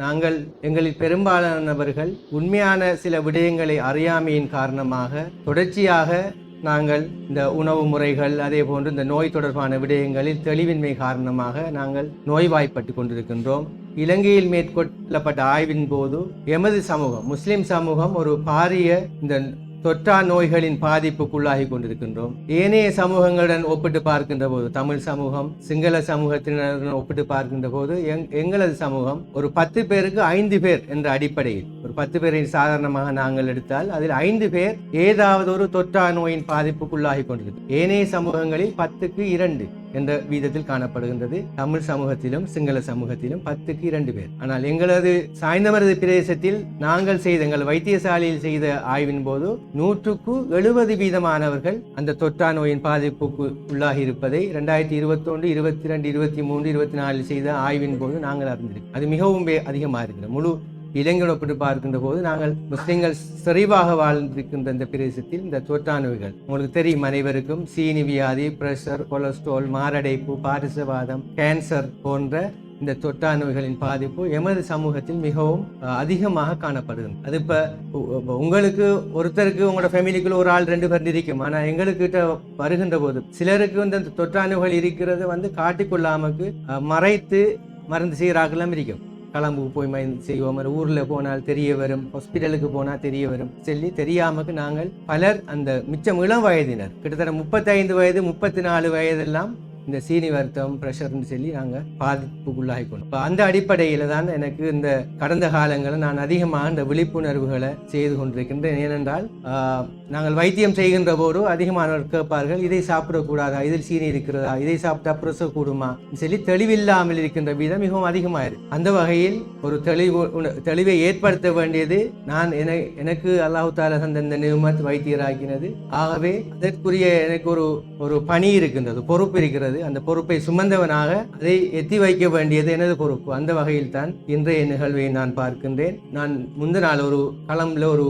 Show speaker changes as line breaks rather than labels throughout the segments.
நாங்கள் எங்களில் பெரும்பாலானவர்கள் உண்மையான சில விடயங்களை அறியாமையின் காரணமாக தொடர்ச்சியாக நாங்கள் இந்த உணவு முறைகள் அதே போன்று இந்த நோய் தொடர்பான விடயங்களில் தெளிவின்மை காரணமாக நாங்கள் நோய்வாய்ப்பட்டு கொண்டிருக்கின்றோம். இலங்கையில் மேற்கொள்ளப்பட்ட ஆய்வின் போது எமது சமூகம் முஸ்லிம் சமூகம் ஒரு பாரிய இந்த தொற்றா நோய்களின் பாதிப்புக்குள்ளாகி கொண்டிருக்கின்றோம். ஏனைய சமூகங்களுடன் ஒப்பிட்டு பார்க்கின்ற போது, தமிழ் சமூகம் சிங்கள சமூகத்தினருடன் ஒப்பிட்டு பார்க்கின்ற போது எங்களது சமூகம் ஒரு 10 பேருக்கு 5 பேர் என்ற அடிப்படையில், ஒரு 10 பேரை சாதாரணமாக நாங்கள் எடுத்தால் அதில் 5 பேர் ஏதாவது ஒரு தொற்றா நோயின் பாதிப்புக்குள்ளாகி கொண்டிருக்கு. ஏனைய சமூகங்களில் 10க்கு 2 என்ற வீதத்தில் காணப்படுகின்றது. தமிழ் சமூகத்திலும் சிங்கள சமூகத்திலும் 10க்கு 2 பேர். ஆனால் எங்களது சாய்ந்தமருது பிரதேசத்தில் நாங்கள் செய்த எங்கள் வைத்தியசாலையில் செய்த ஆய்வின் போது 100க்கு 70% அந்த தொற்றா நோயின் பாதிப்புக்கு உள்ளாகி இருப்பதை 2021, 22, 23, 24 செய்த ஆய்வின் போது நாங்கள் அறிந்திருக்கிறோம். அது மிகவும் அதிகமாக இருக்கிறது. முழு இளைஞர் ஒப்பிட்டு பார்க்கின்ற போது நாங்கள் முஸ்லிம்கள் செறிவாக வாழ்ந்திருக்கின்ற இந்த பிரதேசத்தில் இந்த தொற்றா நோய்கள் உங்களுக்கு தெரியும் அனைவருக்கும் சீனி வியாதி, பிரஷர், கொலஸ்ட்ரால், மாரடைப்பு, பாரிசவாதம், கேன்சர் போன்ற இந்த தொற்றா நோய்களின் பாதிப்பு எமது சமூகத்தில் மிகவும் அதிகமாக காணப்படுகிறது. அது இப்போ உங்களுக்கு ஒருத்தருக்கு உங்களோட ஃபேமிலிக்குள்ள ஒரு ஆள் 2 பேர் இருக்கும். ஆனால் எங்களுக்கிட்ட வருகின்ற போது சிலருக்கு இந்த தொற்றா நோய்கள் இருக்கிறது காட்டிக்கொள்ளாமக்கு மறைத்து மருந்து செய்கிறார்களெல்லாம் இருக்கும். களம்புக்கு போய் மருந்து செய்வோம், ஊரில் போனால் தெரிய வரும், ஹாஸ்பிட்டலுக்கு போனால் தெரிய வரும் சொல்லி தெரியாமக்கு நாங்கள் பலர் அந்த மிச்சம் இளம் வயதினர் கிட்டத்தட்ட 35 வயது 34 வயதெல்லாம் இந்த சீனி வருத்தம், ப்ரெஷர்னு சொல்லி நாங்கள் பாதிப்புக்குள்ளாகி கொண்டோம். இப்போ அந்த அடிப்படையில் தான் எனக்கு இந்த கடந்த காலங்களில் நான் அதிகமாக இந்த விழிப்புணர்வுகளை செய்து கொண்டிருக்கின்றேன். ஏனென்றால் நாங்கள் வைத்தியம் செய்கின்ற போது அதிகமானவர் கேட்பார்கள், இதை சாப்பிடக்கூடாதா, இதில் சீனி இருக்கிறதா, இதை சாப்பிட்டா ப்ரெஷர் கூடுமா சொல்லி தெளிவில்லாமல் இருக்கின்ற வீதம் மிகவும் அதிகமாக இருக்கு. அந்த வகையில் ஒரு தெளிவை ஏற்படுத்த வேண்டியது நான் எனக்கு அல்லாஹ் தாலா தந்த இந்த நியமத் வைத்தியராக்கினது. ஆகவே அதற்குரிய எனக்கு ஒரு பணி இருக்கின்றது, பொறுப்பு இருக்கிறது. அந்த பொறுப்பை சுமந்தவனாக அதை எத்தி வைக்க வேண்டியது எனது பொறுப்பு. அந்த வகையில் தான் இன்றைய நிகழ்வை நான் பார்க்கின்றேன். நான் முந்தின நாள் ஒரு களம்ல ஒரு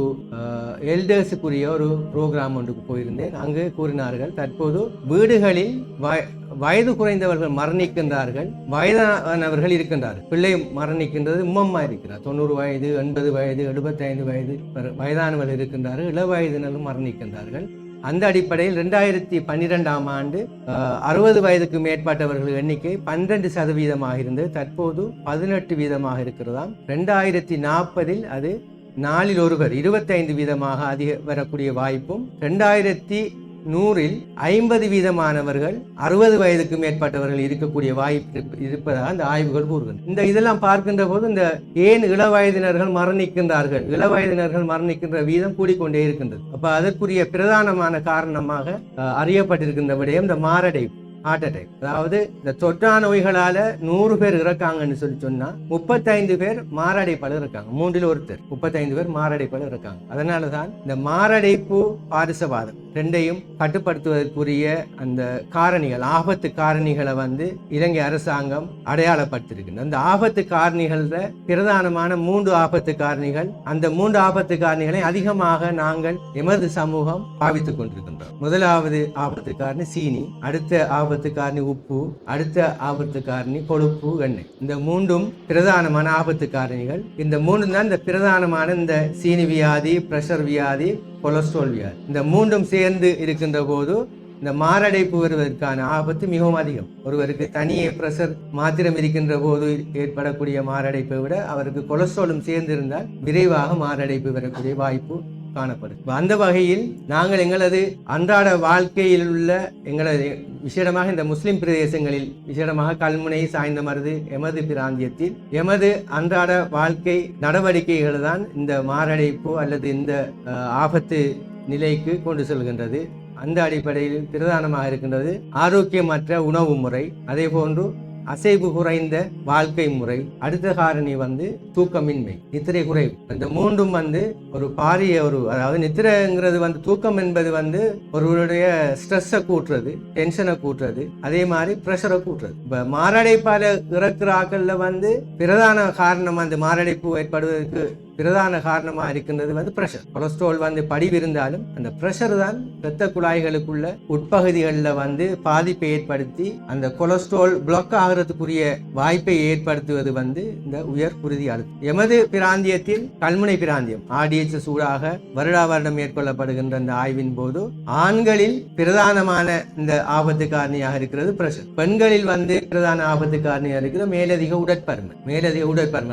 எல்டர்ஸுக்குரிய ஒரு ப்ரோக்ராம் ஒன்றுக்கு போயிருந்தேன். அங்கு கூறினார்கள், தற்போது வீடுகளில் வயது குறைந்தவர்கள் மரணிக்கின்றார்கள், வயதானவர்கள் இருக்கின்றார்கள். பிள்ளை மரணிக்கின்றது உம்மம்மா இருக்கிறார், 90 வயது, 80 வயது, 75 வயது வயதானவர்கள் இருக்கின்றார்கள், இள வயதினரும் மரணிக்கின்றார்கள். அந்த அடிப்படையில் 2012ஆம் ஆண்டு 60 வயதுக்கு மேற்பட்டவர்கள் எண்ணிக்கை 12% இருந்தது. தற்போது 18% இருக்கிறதாம். 2040 அது 4 ஒருவர் 25% அதிக வரக்கூடிய வாய்ப்பும், 2100 50% 60 வயதுக்கு மேற்பட்டவர்கள் இருக்கக்கூடிய வாய்ப்பு இருப்பதாக அந்த ஆய்வுகள் கூறுகின்றன. இதெல்லாம் பார்க்கின்ற போது இந்த ஏன் இளவயதினர்கள் மரணிக்கின்றார்கள், இளவயதினர்கள் மரணிக்கின்ற வீதம் கூடிக்கொண்டே இருக்கின்றது. அப்ப அதற்குரிய பிரதானமான காரணமாக அறியப்பட்டிருக்கின்ற விடயம் இந்த மாரடைப்பு, ஹார்ட் அட்டாக். அதாவது இந்த தொற்றா நோய்களால 100 பேர் இறக்காங்கன்னு சொன்னா 35 பேர் மாரடைப்பால் இருக்காங்க. 3ல் ஒருத்தர் 35 பேர் மாரடைப்பால் இருக்காங்க. அதனாலதான் இந்த மாரடைப்பு, பாரிசவாதம் ரெண்டையும் கட்டுப்படுத்துவதற்குரிய அந்த காரணிகள், ஆபத்து காரணிகளை இலங்கை அரசாங்கம் அடையாளப்படுத்திருக்கு. அந்த ஆபத்து காரணிகள பிரதானமான 3 ஆபத்து காரணிகள். அந்த 3 ஆபத்து காரணிகளை அதிகமாக நாங்கள் எமது சமூகம் பாவித்துக் கொண்டிருக்கின்றோம். முதலாவது ஆபத்து காரணி சீனி, அடுத்த ஆபத்து காரணி உப்பு, அடுத்த ஆபத்து காரணி கொழுப்பு, எண்ணெய். இந்த 3ம் பிரதானமான ஆபத்து காரணிகள். இந்த 3 தான் இந்த பிரதானமான இந்த சீனி வியாதி, பிரஷர் வியாதி, கொலஸ்ட்ரால் வியாதி. இந்த 3ம் சேர்ந்து இருக்கின்ற போது இந்த மாரடைப்பு வருவதற்கான ஆபத்து மிகவும் அதிகம். ஒருவருக்கு தனியே பிரஷர் மாத்திரம் இருக்கின்ற போது ஏற்படக்கூடிய மாரடைப்பை விட அவருக்கு கொலஸ்ட்ராலும் சேர்ந்து இருந்தால் விரைவாக மாரடைப்பு வரக்கூடிய வாய்ப்பு காணப்படும். அந்த வகையில் நாங்கள் எங்களது அன்றாட வாழ்க்கையில் உள்ள எங்களது விசேடமாக இந்த முஸ்லிம் பிரதேசங்களில், விசேடமாக கல்முனை, சாய்ந்தமருது எமது பிராந்தியத்தில் எமது அன்றாட வாழ்க்கை நடவடிக்கைகள் தான் இந்த மாரடைப்பு அல்லது இந்த ஆபத்து நிலைக்கு கொண்டு செல்கின்றது. அந்த அடிப்படையில் பிரதானமாக இருக்கின்றது ஆரோக்கியமற்ற உணவு முறை, அதே போன்று அசைவு குறைந்த வாழ்க்கை முறை. அடுத்த காரணி தூக்கமின்மை, நித்திரை குறைவு. இந்த 3ம் ஒரு பாரிய அதாவது நித்திரைங்கிறது தூக்கம் என்பது ஒருவருடைய ஸ்ட்ரெஸ்ஸை கூட்டுறது, டென்ஷனை கூட்டுறது, அதே மாதிரி ப்ரெஷரை கூட்டுறது. இப்ப மாரடைப்பால இறக்குற ஆக்கள்ல பிரதான காரணம் மாரடைப்பு ஏற்படுவதற்கு பிரதான காரணமா இருக்கின்றது வந்து பிரஷர். கொலஸ்ட்ரால் வந்து படிவு இருந்தாலும் அந்த பிரஷர் தான் இரத்த குழாய்களுக்குள்ள உட்பகுதிகளில் வந்து பாதிப்பை ஏற்படுத்தி அந்த கொலஸ்ட்ரால் பிளாக் ஆகிறதுக்குரிய வாய்ப்பை ஏற்படுத்துவது வந்து இந்த உயர் குருதி அழுத்தம். எமது பிராந்தியத்தில் கல்முனை பிராந்தியம் RDHS ஊடாக வருடா வருடம் மேற்கொள்ளப்படுகின்ற இந்த ஆய்வின் போது ஆண்களில் பிரதானமான இந்த ஆபத்து காரணியாக இருக்கிறது பிரஷர். பெண்களில் வந்து பிரதான ஆபத்து காரணியாக இருக்கிறது மேலதிக உடற்பருமன்.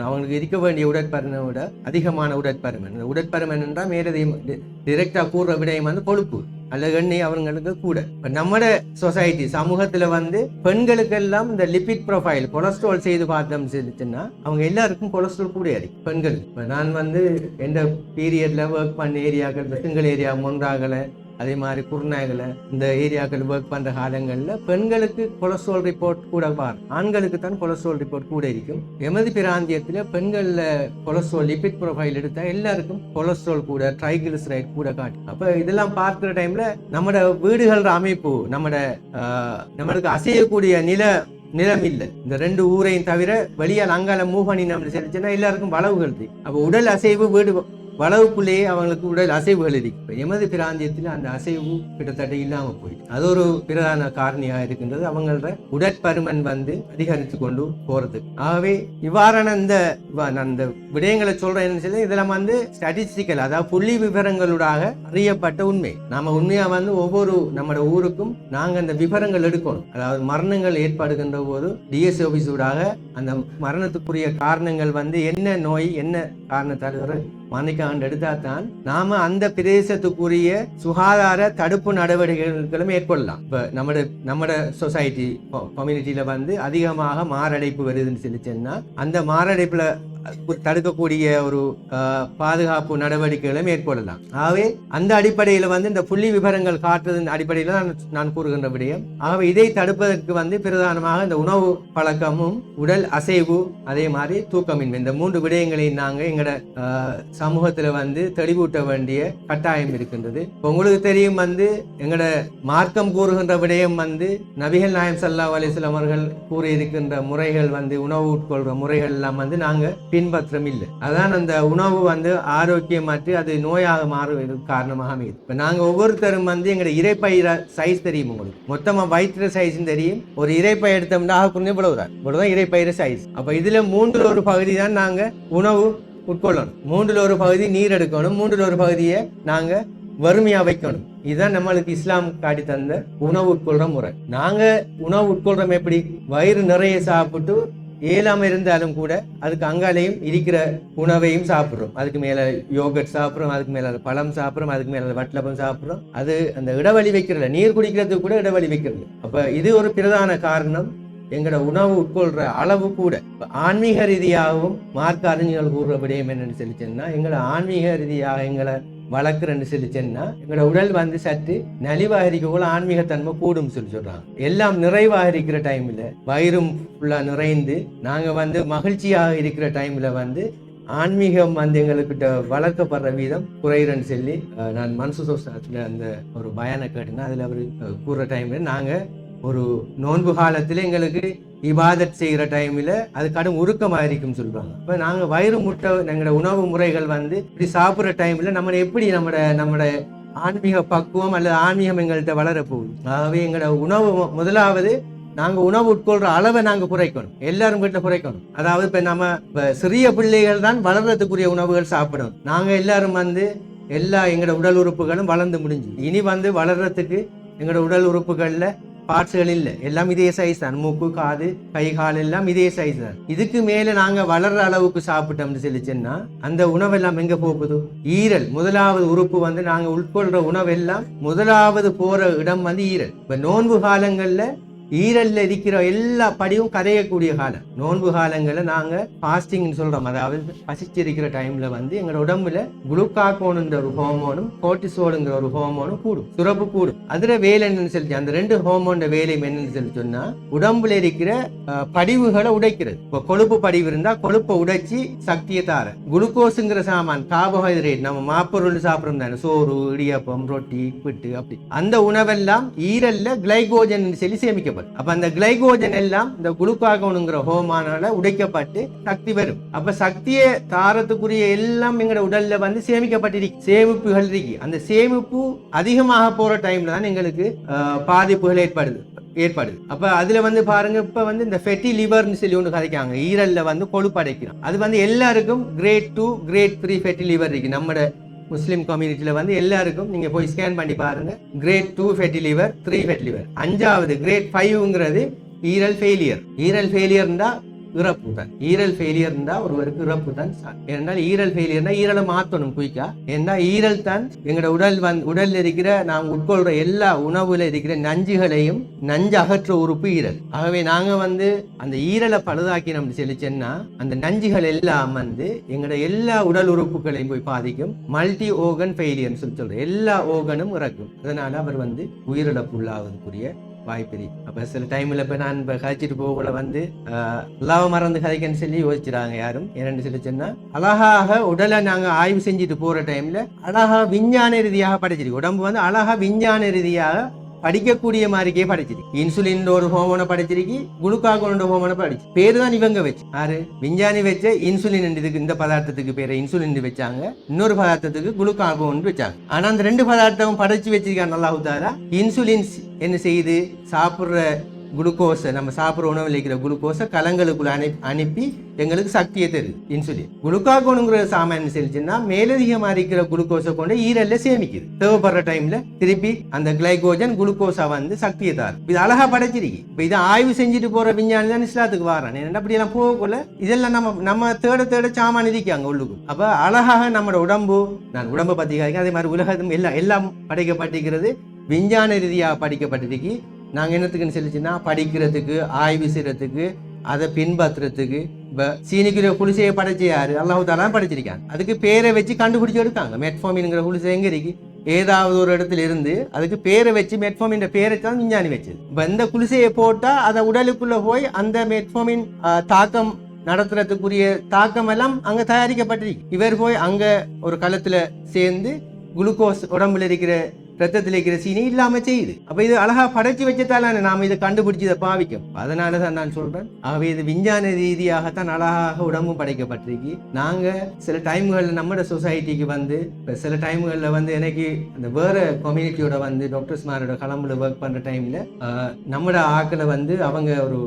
அவங்களுக்கு இருக்க வேண்டிய உடற்பருமனை விட அதிகமான உடற்பருமன். இந்த உடற்பருமன் என்றால் மேலதிக டிரெக்டா கூறுற விடயம் வந்து கொழுப்பு அல்லது எண்ணெய் அவங்களுக்கு கூட. நம்ம சொசைட்டி சமூகத்துல வந்து பெண்களுக்கெல்லாம் இந்த லிபிட் ப்ரொஃபைல் கொலஸ்ட்ரால் செய்து பார்த்தோம் சொல்லிச்சுன்னா அவங்க எல்லாருக்கும் கொலஸ்ட்ரால் கூட இருக்கு பெண்கள். நான் வந்து எந்த பீரியட்ல ஒர்க் பண்ண ஏரியாக்கள் வெட்டுங்கள் ஏரியா மொன்றாகலை அதே மாதிரி குருநாயகலை இந்த ஏரியாக்கள் ஒர்க் பண்ற காலங்களில் பெண்களுக்கு கொலஸ்ட்ரால் ரிப்போர்ட் கூட பார், ஆண்களுக்கு தான் கொலஸ்ட்ரால் ரிப்போர்ட் கூட இருக்கும். எமது பிராந்தியத்தில் பெண்கள்ல கொலஸ்ட்ரால் லிபிட் ப்ரொஃபைல் எடுத்தா எல்லாருக்கும் கொலஸ்ட்ரால் கூட ட்ரைகிளிசரைட் கூட காட்டும். அப்ப இதெல்லாம் பார்க்கிற டைம்ல நம்மட வீடுகள அமைப்பு நம்மளுக்கு அசையக்கூடிய நிலம் இல்லை. இந்த 2 ஊரையும் தவிர வெளியால் அங்கால மூவ் பண்ணி நம்ம செலுத்தினா எல்லாருக்கும் வளவுகள் இருக்கு. அப்போ உடல் அசைவு வீடு வளவுக்குள்ளேயே அவங்களுக்கு உடல் அசைவுகள் இருக்கு. எமது பிராந்தியத்தில் அந்த அசைவு கிட்டத்தட்ட இல்லாம போயிடுச்சு. அது ஒரு பிரதான காரணியாக இருக்கின்றது அவங்களோட உடற்பருமன் வந்து அதிகரித்து கொண்டு போறது. ஆகவே இவ்வாறான இந்த விடயங்களை சொல்றேன்னு சொல்லி இதெல்லாம் வந்து ஸ்டாட்டிஸ்டிக்கல், அதாவது புள்ளி விவரங்களூடாக அறியப்பட்ட உண்மை. நாம உண்மையா வந்து ஒவ்வொரு நம்ம ஊருக்கும் நாங்க அந்த விவரங்கள் எடுக்கணும். அதாவது மரணங்கள் ஏற்படுகின்ற போது டிஎஸ் ஆபீஸ் ஊடாக அந்த மரணத்துக்குரிய காரணங்கள் வந்து என்ன நோய் என்ன காரணத்தால் மன்னிக்காண்டு எடுத்தா தான் நாம அந்த பிரதேசத்துக்குரிய சுகாதார தடுப்பு நடவடிக்கைகளும் மேற்கொள்ளலாம். இப்ப நம்மட சொசைட்டி கம்யூனிட்டியில வந்து அதிகமாக மாரடைப்பு வருதுன்னு சொல்லிச்சேன்னா அந்த மாரடைப்புல தடுக்கக்கூடிய ஒரு பாதுகாப்பு நடவடிக்கைகளை மேற்கொள்ளலாம். ஆகவே அந்த அடிப்படையில் வந்து இந்த புள்ளி விவரங்கள் காட்டுறதன் அடிப்படையில் நான் கூறுகின்ற விடயம். ஆகவே இதை தடுப்பதற்கு வந்து பிரதானமாக இந்த உணவு பழக்கமும் உடல் அசைவு அதே மாதிரி தூக்கமின்மை இந்த 3 விடயங்களையும் நாங்கள் எங்களோட சமூகத்துல வந்து தெளிவூட்ட வேண்டிய கட்டாயம் இருக்கின்றது. உங்களுக்கு தெரியும் வந்து எங்களோட மார்க்கம் கூறுகின்ற விடயம் வந்து நபிகள் நாயகம் ஸல்லல்லாஹு அலைஹி வஸல்லம் அவர்கள் கூறியிருக்கின்ற முறைகள் வந்து உணவு உட்கொள்ற முறைகள் எல்லாம் வந்து நாங்க பின்பற்றம் இல்லை. அதான் அந்த உணவு வந்து ஆரோக்கியமாற்றி அது நோயாக மாறுவதற்கு காரணமாக அமையுது. இப்ப நாங்க ஒவ்வொருத்தரும் வந்து எங்களோட இறைப்பயிர சைஸ் தெரியும். உங்களுக்கு மொத்தமா வயிற்று சைஸ் தெரியும். ஒரு இறைப்பை எடுத்தோம்னா இவ்வளவுதான் இறைப்பயிர சைஸ். அப்ப இதுல 3 ஒரு பகுதி தான் நாங்க உணவு உட்கொள்ளணும், 3 ஒரு பகுதி நீர் எடுக்கணும், 3 ஒரு பகுதியை நாங்க வறுமையா வைக்கணும். இதுதான் நம்மளுக்கு இஸ்லாம் காட்டி தந்த உணவு உட்கொள்ற முறை. நாங்க உணவு உட்கொள்றோம் எப்படி? வயிறு நிறைய சாப்பிட்டு ஏழாம இருந்தாலும் கூட அதுக்கு அங்காலையும் இருக்கிற உணவையும் சாப்பிட்றோம். அதுக்கு மேல யோகட் சாப்பிட்றோம், அதுக்கு மேல பழம் சாப்பிட்றோம், அதுக்கு மேல வட்டலப்பம் சாப்பிட்றோம். அது அந்த இடைவெளி வைக்கிறல, நீர் குடிக்கிறதுக்கு கூட இடைவெளி வைக்கிறது. அப்ப இது ஒரு பிரதான காரணம். எங்களோட உணவு உட்கொள்ற அளவு கூட ஆன்மீக ரீதியாகவும் மார்க்க அறிஞர்கள் கூறுற விடயம் என்னன்னு சொல்லிச்சேன்னா எங்களோட ஆன்மீக ரீதியாக எங்களை வளர்க்குறேன்னு சொல்லிச்சேன்னா எங்களோட உடல் வந்து சற்று நலிவாக இருக்கக்குள்ள ஆன்மீகத்தன்மை கூடும் சொல்றாங்க. எல்லாம் நிறைவாக இருக்கிற டைம்ல வயிறும் ஃபுல்லா நிறைந்து நாங்க வந்து மகிழ்ச்சியாக இருக்கிற டைம்ல வந்து ஆன்மீகம் வந்து எங்களுக்கிட்ட வளர்க்கப்படுற வீதம் குறையிறன்னு சொல்லி நான் மன்சூர் அந்த ஒரு பயானை கேட்டேன்னா அதுல அவர் கூறுற டைம்ல நாங்க ஒரு நோன்பு காலத்துல எங்களுக்கு இபாதத் செய்கிற டைம்ல அது கடும் உருக்கமாக இருக்கும் சொல்றாங்க. இப்ப நாங்க வயிறு முட்டை எங்களோட உணவு முறைகள் வந்து இப்படி சாப்பிட்ற டைம்ல நம்ம எப்படி நம்மட ஆன்மீக பக்குவம் அல்லது ஆன்மீகம் எங்கள்கிட்ட வளரப்போகுது. ஆகவே எங்களோட உணவு முதலாவது நாங்க உணவு உட்கொள்ற அளவை நாங்க குறைக்கணும், எல்லாரும் வீட்டுல குறைக்கணும். அதாவது இப்ப நம்ம சிறிய பிள்ளைகள் தான் வளர்றதுக்குரிய உணவுகள் சாப்பிடணும். நாங்க எல்லாரும் வந்து எல்லா எங்களோட உடல் உறுப்புகளும் வளர்ந்து முடிஞ்சு இனி வந்து வளர்றதுக்கு எங்களோட உடல் உறுப்புகள்ல பார்ட்ஸ்கள் இல்லை, எல்லாம் இதே சைஸ் தான். மூக்கு காது கை கால் எல்லாம் இதே சைஸ் தான். இதுக்கு மேல நாங்க வளர்ற அளவுக்கு சாப்பிட்டோம்னு சொல்லிச்சோன்னா அந்த உணவெல்லாம் எங்க போகுது? ஈரல் முதலாவது உறுப்பு வந்து நாங்க உட்கொள்ற உணவெல்லாம் முதலாவது போற இடம் வந்து ஈரல். இப்ப நோன்பு காலங்கள்ல ஈரல்ல இருக்கிற எல்லா படியும் கரையக்கூடிய காலம். நோன்பு காலங்கள்ல நாங்க ஃபாஸ்டிங்னு சொல்றோம். அதாவது பசிச்சிருக்கிற டைம்ல வந்து எங்களோட உடம்புல குளுக்காகோனுங்கிற ஒரு ஹோமோனும் கோர்டிசோலுங்கிற ஒரு ஹோமோனும் கூடும், சுரப்பு கூடும். அதுல வேலை என்னன்னு சொல்லி அந்த 2 ஹோமோனோட வேலை என்னன்னு சொல்லி சொன்னா உடம்புல இருக்கிற படிவுகளை உடைக்கிறது. இப்போ கொழுப்பு படிவு இருந்தா கொழுப்பை உடைச்சி சக்தியை தார. குளுக்கோஸுங்கிற சாமான் கார்போஹைட்ரேட் நம்ம மாப்பொருள் சாப்பிட்றோம் தானே, சோறு இடியாப்பம் ரொட்டி பிட்டு அப்படி அந்த உணவெல்லாம் ஈரல்ல கிளைகோஜன் சொல்லி சேமிக்கப்படும். உடைக்கப்படும். அப்ப அந்த கிளைகோஜன் எல்லாம் இந்த குளுக்காகோனுங்கிற ஹோமானால உடைக்கப்பட்டு சக்தி வரும். அப்ப சக்தியை தாரத்துக்குரிய எல்லாம் எங்களோட உடல்ல வந்து சேமிக்கப்பட்டிருக்கு, சேமிப்புகள் இருக்கு. அந்த சேமிப்பு அதிகமாக போற டைம்ல தான் எங்களுக்கு பாதிப்புகள் ஏற்படுது. அப்ப அதுல வந்து பாருங்க, இப்ப வந்து இந்த ஃபெட்டி லிவர்னு சொல்லி ஒன்று கதைக்காங்க, ஈரல்ல வந்து கொழுப்பு அடைக்கிறோம். அது வந்து எல்லாருக்கும் கிரேட் 2 கிரேட் 3 ஃபெட்டி லிவர் இருக்கு. நம்ம முஸ்லிம் கம்யூனிட்டியில வந்து எல்லாருக்கும் நீங்க போய் ஸ்கேன் பண்ணி பாருங்க, grade 2 fatty liver, 3 fatty liver. 5வது கிரேட் 5ங்கிறது ஈரல் ஃபெயிலியர். ஈரல் ஃபெயிலியர்னா இறப்பு தான். ஈரல் ஃபெயிலியர் இருந்தா ஒருவருக்கு இறப்பு தான். ஏனென்றால் ஈரல் ஃபெயிலியர்னா ஈரலை மாற்றணும் குயிக்கா. ஏன்னா ஈரல் தான் எங்களோட உடல்ல இருக்கிற நாம் உட்கொள்ற எல்லா உணவுல இருக்கிற நஞ்சுகளையும் நஞ்சு அகற்ற உறுப்பு ஈரல். ஆகவே நாங்க வந்து அந்த ஈரலை பழுதாக்கி நம்ம செலுச்சோன்னா அந்த நஞ்சுகள் எல்லாம் வந்து எங்களோட எல்லா உடல் உறுப்புகளையும் போய் பாதிக்கும். மல்டி ஓர்கன் ஃபெயிலியர்னு சொல்றோம், எல்லா ஓர்கனும் இறக்கும். அதனால அவர் வந்து உயிரிழப்பு உள்ளாவதுக்குரிய வாய்ப்பு. அப்ப சில டைம்ல இப்ப நான் கதைச்சிட்டு போகல வந்து அல்லாஹ் மறந்து கதைக்கன்னு சொல்லி யோசிச்சுறாங்க யாரும். என்னன்னு சொல்லி சொன்னா, அழகாக உடலை நாங்க ஆய்வு செஞ்சுட்டு போற டைம்ல அழகா விஞ்ஞான ரீதியாக படைச்சிருக்கு. உடம்பு வந்து அழகா விஞ்ஞான ரீதியாக படிக்கக்கூடிய மாதிரிக்கே படிச்சிருக்கு. இன்சுலின் ஒரு ஹோமோனை படிச்சிருக்கு, குளுக்காகோன் ஹோமோனை படிச்சு. பேரு தான் இவங்க வச்சு யாரு விஞ்ஞானி வச்ச இன்சுலின். இதுக்கு இந்த பதார்த்தத்துக்கு பேரு இன்சுலின் வச்சாங்க, இன்னொரு பதார்த்தத்துக்கு குளுக்காகோன் வச்சாங்க. ஆனா அந்த 2 பதார்த்தமும் படைச்சு வச்சிருக்காங்க அல்லாஹ் தஆலா. இன்சுலின் என்ன செய்யுது, சாப்பிடுற குளுக்கோஸை, நம்ம சாப்பிட்ற உணவில் இருக்கிற குளுக்கோஸை கலங்களுக்குள்ள அனுப்பி எங்களுக்கு சக்தியை தருது இன்சுலின். குளுக்காகோனுங்கிற சாமான் செல்லுச்சுன்னா மேலதிகமாக இருக்கிற குளுக்கோஸை கொண்டு ஈரல்ல சேமிக்குது. தேவைப்படுற டைம்ல திருப்பி அந்த கிளைகோஜன் குளுக்கோஸை வந்து சக்தியை தாரு. இது அழகா படைச்சிருக்கு. இப்போ இதை ஆய்வு செஞ்சுட்டு போற விஞ்ஞானி தான் இஸ்லாத்துக்கு வரான். என்ன அப்படி எல்லாம் போகக்குள்ள இதெல்லாம் நம்ம தேட சாமான் இருக்காங்க உள்ளுக்கு. அப்ப அழகாக நம்மளோட உடம்பு, நான் உடம்பை பத்தி அதே மாதிரி உலகம் எல்லாம் படைக்கப்பட்டிருக்கிறது, விஞ்ஞான ரீதியாக படிக்கப்பட்டிருக்கு. நாங்கள் என்னத்துக்குன்னு சொல்லிச்சுன்னா படிக்கிறதுக்கு, ஆய்வு செய்யறதுக்கு, அதை பின்பற்றுறதுக்கு. இப்போ சீனிக்குரிய குளிசையை படைச்ச யாரு? அல்லாஹ் தஆலா படைச்சிருக்காங்க. அதுக்கு பேரை வச்சு கண்டுபிடிச்சு எடுத்தாங்க. மெட்ஃபார்மின்ங்கிற குளிசை எங்க இருக்கு? ஏதாவது ஒரு இடத்துல இருந்து அதுக்கு பேரை வச்சு மெட்ஃபார்மின் பேரை தான் விஞ்ஞானி வச்சது. இப்போ இந்த குளிசையை போட்டா அதை உடலுக்குள்ள போய் அந்த மெட்ஃபார்மின் தாக்கம் நடத்துறதுக்குரிய தாக்கம் எல்லாம் அங்க தயாரிக்கப்பட்டிருக்கு. இவர் போய் அங்க ஒரு களத்துல சேர்ந்து குளுக்கோஸ் உடம்புல இருக்கிற ரத்தத்தில் இருக்கிற சீனி இல்லாம செய்யுது. அப்ப இது அழகா படைச்சு வச்சதால நாம இதை கண்டுபிடிச்சு இதை பாவிக்கும். அதனாலதான் நான் சொல்றேன், ஆகவே இது விஞ்ஞான ரீதியாகத்தான் அழகாக உடம்பும் படைக்கப்பட்டிருக்கு. நாங்க சில டைம்கள்ல நம்ம சொசைட்டிக்கு வந்து சில டைம்கள்ல வந்து எனக்கு அந்த வேற கம்யூனிட்டியோட வந்து டாக்டர்ஸ்மாரோட களம்புல ஒர்க் பண்ற டைம்ல நம்மட ஆக்களை வந்து அவங்க ஒரு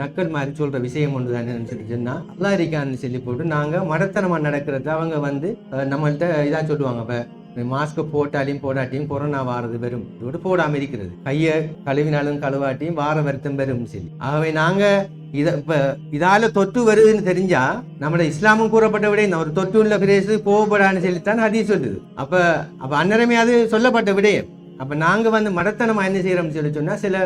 நக்கல் மாதிரி சொல்ற விஷயம் ஒன்று தானே சொன்னா, அல்லாஹ் இருக்கான்னு சொல்லி போட்டு நாங்க மடத்தனமா நடக்கிறது அவங்க வந்து நம்மள்கிட்ட இதா சொல்லுவாங்க, மாஸ்க் போட்டாலையும் போடாட்டியும் கொரோனா வாரது வரும், இதோடு போடாம இருக்கிறது, கையை கழுவினாலும் கழுவாட்டியும் வார வருத்தம் வரும் சொல்லி. ஆகவே நாங்க இதால தொற்று வருதுன்னு தெரிஞ்சா நம்மளோட இஸ்லாமும் கூறப்பட்ட விட இந்த ஒரு தொற்று உள்ள பிரேசு போகப்படான்னு சொல்லித்தான் ஹதீஸ் சொல்லுது. அப்ப அந்நேரமே அது சொல்லப்பட்ட விடயம். அப்ப நாங்க வந்து மடத்தனமா என்ன செய்யறோம்னு சொல்லி சொன்னா, சில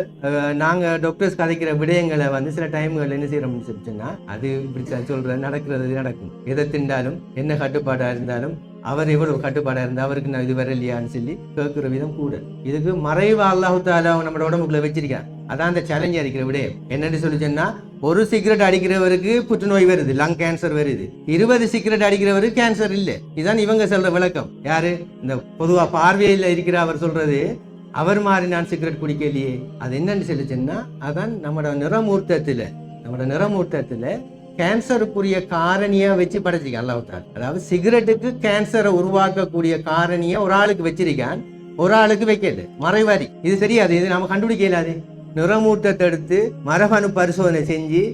நாங்க டாக்டர்ஸ் கதைக்கிற விடயங்களை வந்து சில டைம்கள் என்ன செய்யறோம்னு சொல்லி சொன்னா, அது இப்படி சொல்றது நடக்கிறது நடக்கும். எதை திண்டாலும் என்ன கட்டுப்பாடா இருந்தாலும் அவர் எவ்வளவு கட்டுப்பாடா இருந்தா அவருக்கு நான் இது வரலையான்னு சொல்லி கேட்கிற விதம் கூட. இதுக்கு மறைவா அல்லாஹ் தஆலா நம்ம உடம்புக்குள்ள வச்சிருக்கான். அதான் அந்த சேலஞ்சா இருக்கிற விடயம். என்னன்னு சொல்லி சொன்னா, ஒரு சிகரெட் அடிக்கிறவருக்கு புற்றுநோய் வருது, லங் கேன்சர் வருது. 20 சிகரெட் அடிக்கிறவருக்கு கேன்சர் இல்லை. இதுதான் இவங்க சொல்ற விளக்கம். யாரு? இந்த பொதுவா பார்வையில இருக்கிற அவர் சொல்றது, அவர் மாதிரி நான் சிகரெட் குடிக்கலையே. அது என்னன்னு சொல்லி சொன்னா, அதான் நம்மளோட நிறமூர்த்தத்துல கேன்சருக்குரிய காரணியா வச்சு படைச்சிருக்கான் அல்லாஹ் தஆலா. அதாவது சிகரெட்டுக்கு கேன்சரை உருவாக்கக்கூடிய காரணியா ஒரு ஆளுக்கு வச்சிருக்கான், ஒரு ஆளுக்கு வைக்கல. மறைவாரி இது தெரியாது, இது நாம கண்டுபிடிக்கலாது. நிறமூர்த்தத்தை எடுத்து மரபணு பரிசோதனை செஞ்சு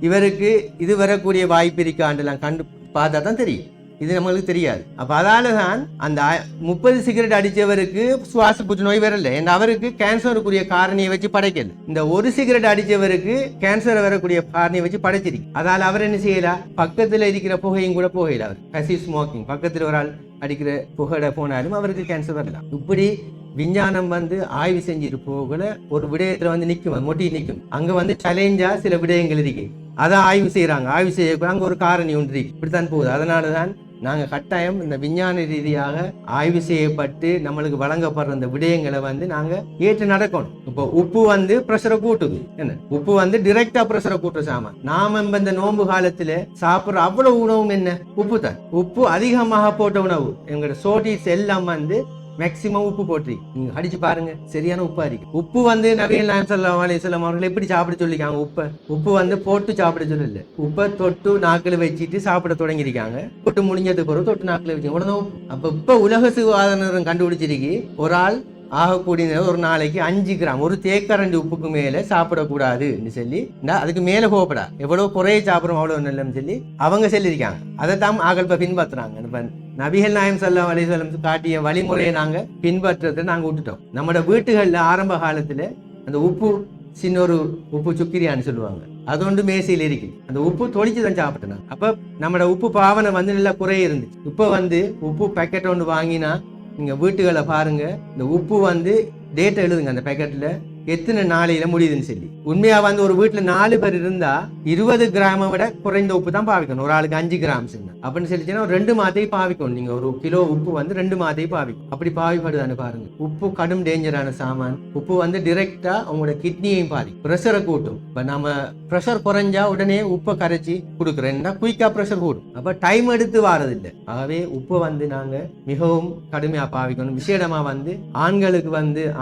இவருக்கு இது வரக்கூடிய வாய்ப்பு இருக்காண்டெல்லாம் கண்டு பார்த்தா தான் தெரியும். இது நம்மளுக்கு தெரியாது. அப்ப அதாலதான் அந்த 30 சிகரெட் அடிச்சவருக்கு சுவாச புற்றுநோய் வரல, ஏன்னா அவருக்கு கேன்சருக்குரிய காரணியை வச்சு படைக்கல. இந்த ஒரு சிகரெட் அடிச்சவருக்கு கேன்சர் வரக்கூடிய காரணியை வச்சு படைச்சிருக்கு. அதால அவர் என்ன செய்யலாம், பக்கத்துல இருக்கிற புகையும் கூட போகல. அவர் பசிவ் ஸ்மோக்கிங், பக்கத்துல ஒரு ஆள் அடிக்கிற புகை போனாலும் அவருக்கு கேன்சர் வரலாம். இப்படி விஞ்ஞானம் வந்து ஆய்வு செஞ்சுட்டு போகல ஒரு விடயத்துல வந்து நிற்கும், மொட்டி நிற்கும். அங்க வந்து சேலஞ்சா சில விடயங்கள் இருக்கு, அதை ஆய்வு செய்யறாங்க. ஆய்வு செய்ய அங்க ஒரு காரணி ஒன்று இருக்கு. இப்படித்தான் போகுது. அதனாலதான் நாங்க கட்டாயம் இந்த விஞ்ஞான ரீதியாக ஆய்வு செய்யப்பட்டு நம்மளுக்கு வழங்கப்படுற இந்த விடயங்களை வந்து நாங்க ஏற்று நடக்கணும். இப்போ உப்பு வந்து பிரஷரை கூட்டுது. என்ன உப்பு வந்து டிரெக்டா பிரஷரை கூட்டுற சாமான். நாம இந்த நோன்பு காலத்துல சாப்பிடுற அவ்வளவு உணவும் என்ன உப்பு தான். உப்பு அதிகமாக போட்ட உணவு, எங்களோட சோடிஸ் எல்லாம் வந்து மேக்சிமம் உப்பு போட்டு நீங்க அடிச்சு பாருங்க, சரியான உப்பா இருக்கு. உப்பு வந்து நபிகள் நாயகம் ஸல்லல்லாஹு அலைஹி வஸல்லம் அவர்கள் எப்படி சாப்பிட சொல்லிருக்காங்க? உப்பு வந்து போட்டு சாப்பிட சொல்லல, உப்பை தொட்டு நாக்கில் வச்சுட்டு சாப்பிட தொடங்கிருக்காங்க. தொட்டு முடிஞ்சதுக்கு பிறகு தொட்டு நாக்கில் வச்சு உடனே. அப்ப இப்ப உலக சுகாதார நிறுவனம் கண்டுபிடிச்சிருக்கு, ஒரு ஆள் ஆகக்கூடிய ஒரு நாளைக்கு 5 கிராம், ஒரு தேக்கரண்டி உப்புக்கு மேல சாப்பிடக்கூடாதுன்னு சொல்லி, அதுக்கு மேல போகப்படா, எவ்வளவு குறைய சாப்பிடும் அவ்வளவு நல்லன்னு சொல்லி அவங்க சொல்லியிருக்காங்க. அதை தான் ஆகல் பின்பற்றுறாங்க. நபிகள் நாயகம் ஸல்லல்லாஹு அலைஹி வஸல்லம் காட்டிய வழிமுறையை நாங்க பின்பற்றதை நாங்க விட்டுட்டோம். நம்மளோட வீட்டுகள்ல ஆரம்ப காலத்துல அந்த உப்பு சின்ன ஒரு உப்பு சுக்கிரியான்னு சொல்லுவாங்க, அது ஒன்று மேசையில் இருக்கு. அந்த உப்பு தொளிச்சு தான் சாப்பிட்டேன். அப்ப நம்மளோட உப்பு பாவனை வந்து நல்லா குறைய இருந்துச்சு. இப்ப வந்து உப்பு பேக்கெட் ஒன்று வாங்கினா நீங்க வீட்டுகளை பாருங்க, இந்த உப்பு வந்து டேட்டா எழுதுங்க அந்த பேக்கெட்ல எத்தனை நாளையில முடியுதுன்னு சொல்லி. உண்மையா வந்து ஒரு வீட்டுல 4 பேர் இருந்தா 20 கிராமை விட குறைந்த உப்பு தான் பாவிக்கணும். ஒரு ஆளுக்கு 5 கிராம் அப்படின்னு சொல்லிச்சுன்னா ஒரு 2 மாதத்தையும் பாவிக்கணும். நீங்க ஒரு கிலோ உப்பு வந்து 2 மாதத்தையும் பாவிக்கும். அப்படி பாவிப்படுதான்னு பாருங்க. உப்பு கடும் டேஞ்சரான சாமான். உப்பு வந்து டிரெக்டா உங்களோட கிட்னியையும் பாதிக்கும், ப்ரெஷரை கூட்டும். இப்ப நம்ம ப்ரெஷர் குறைஞ்சா உடனே உப்பை கரைச்சி கொடுக்குறேன்னா குயிக்கா ப்ரெஷர் கூடும். அப்ப டைம் எடுத்து வாரதில்லை. ஆகவே உப்பை வந்து நாங்க மிகவும் கடுமையா பாவிக்கணும். விசேடமா வந்து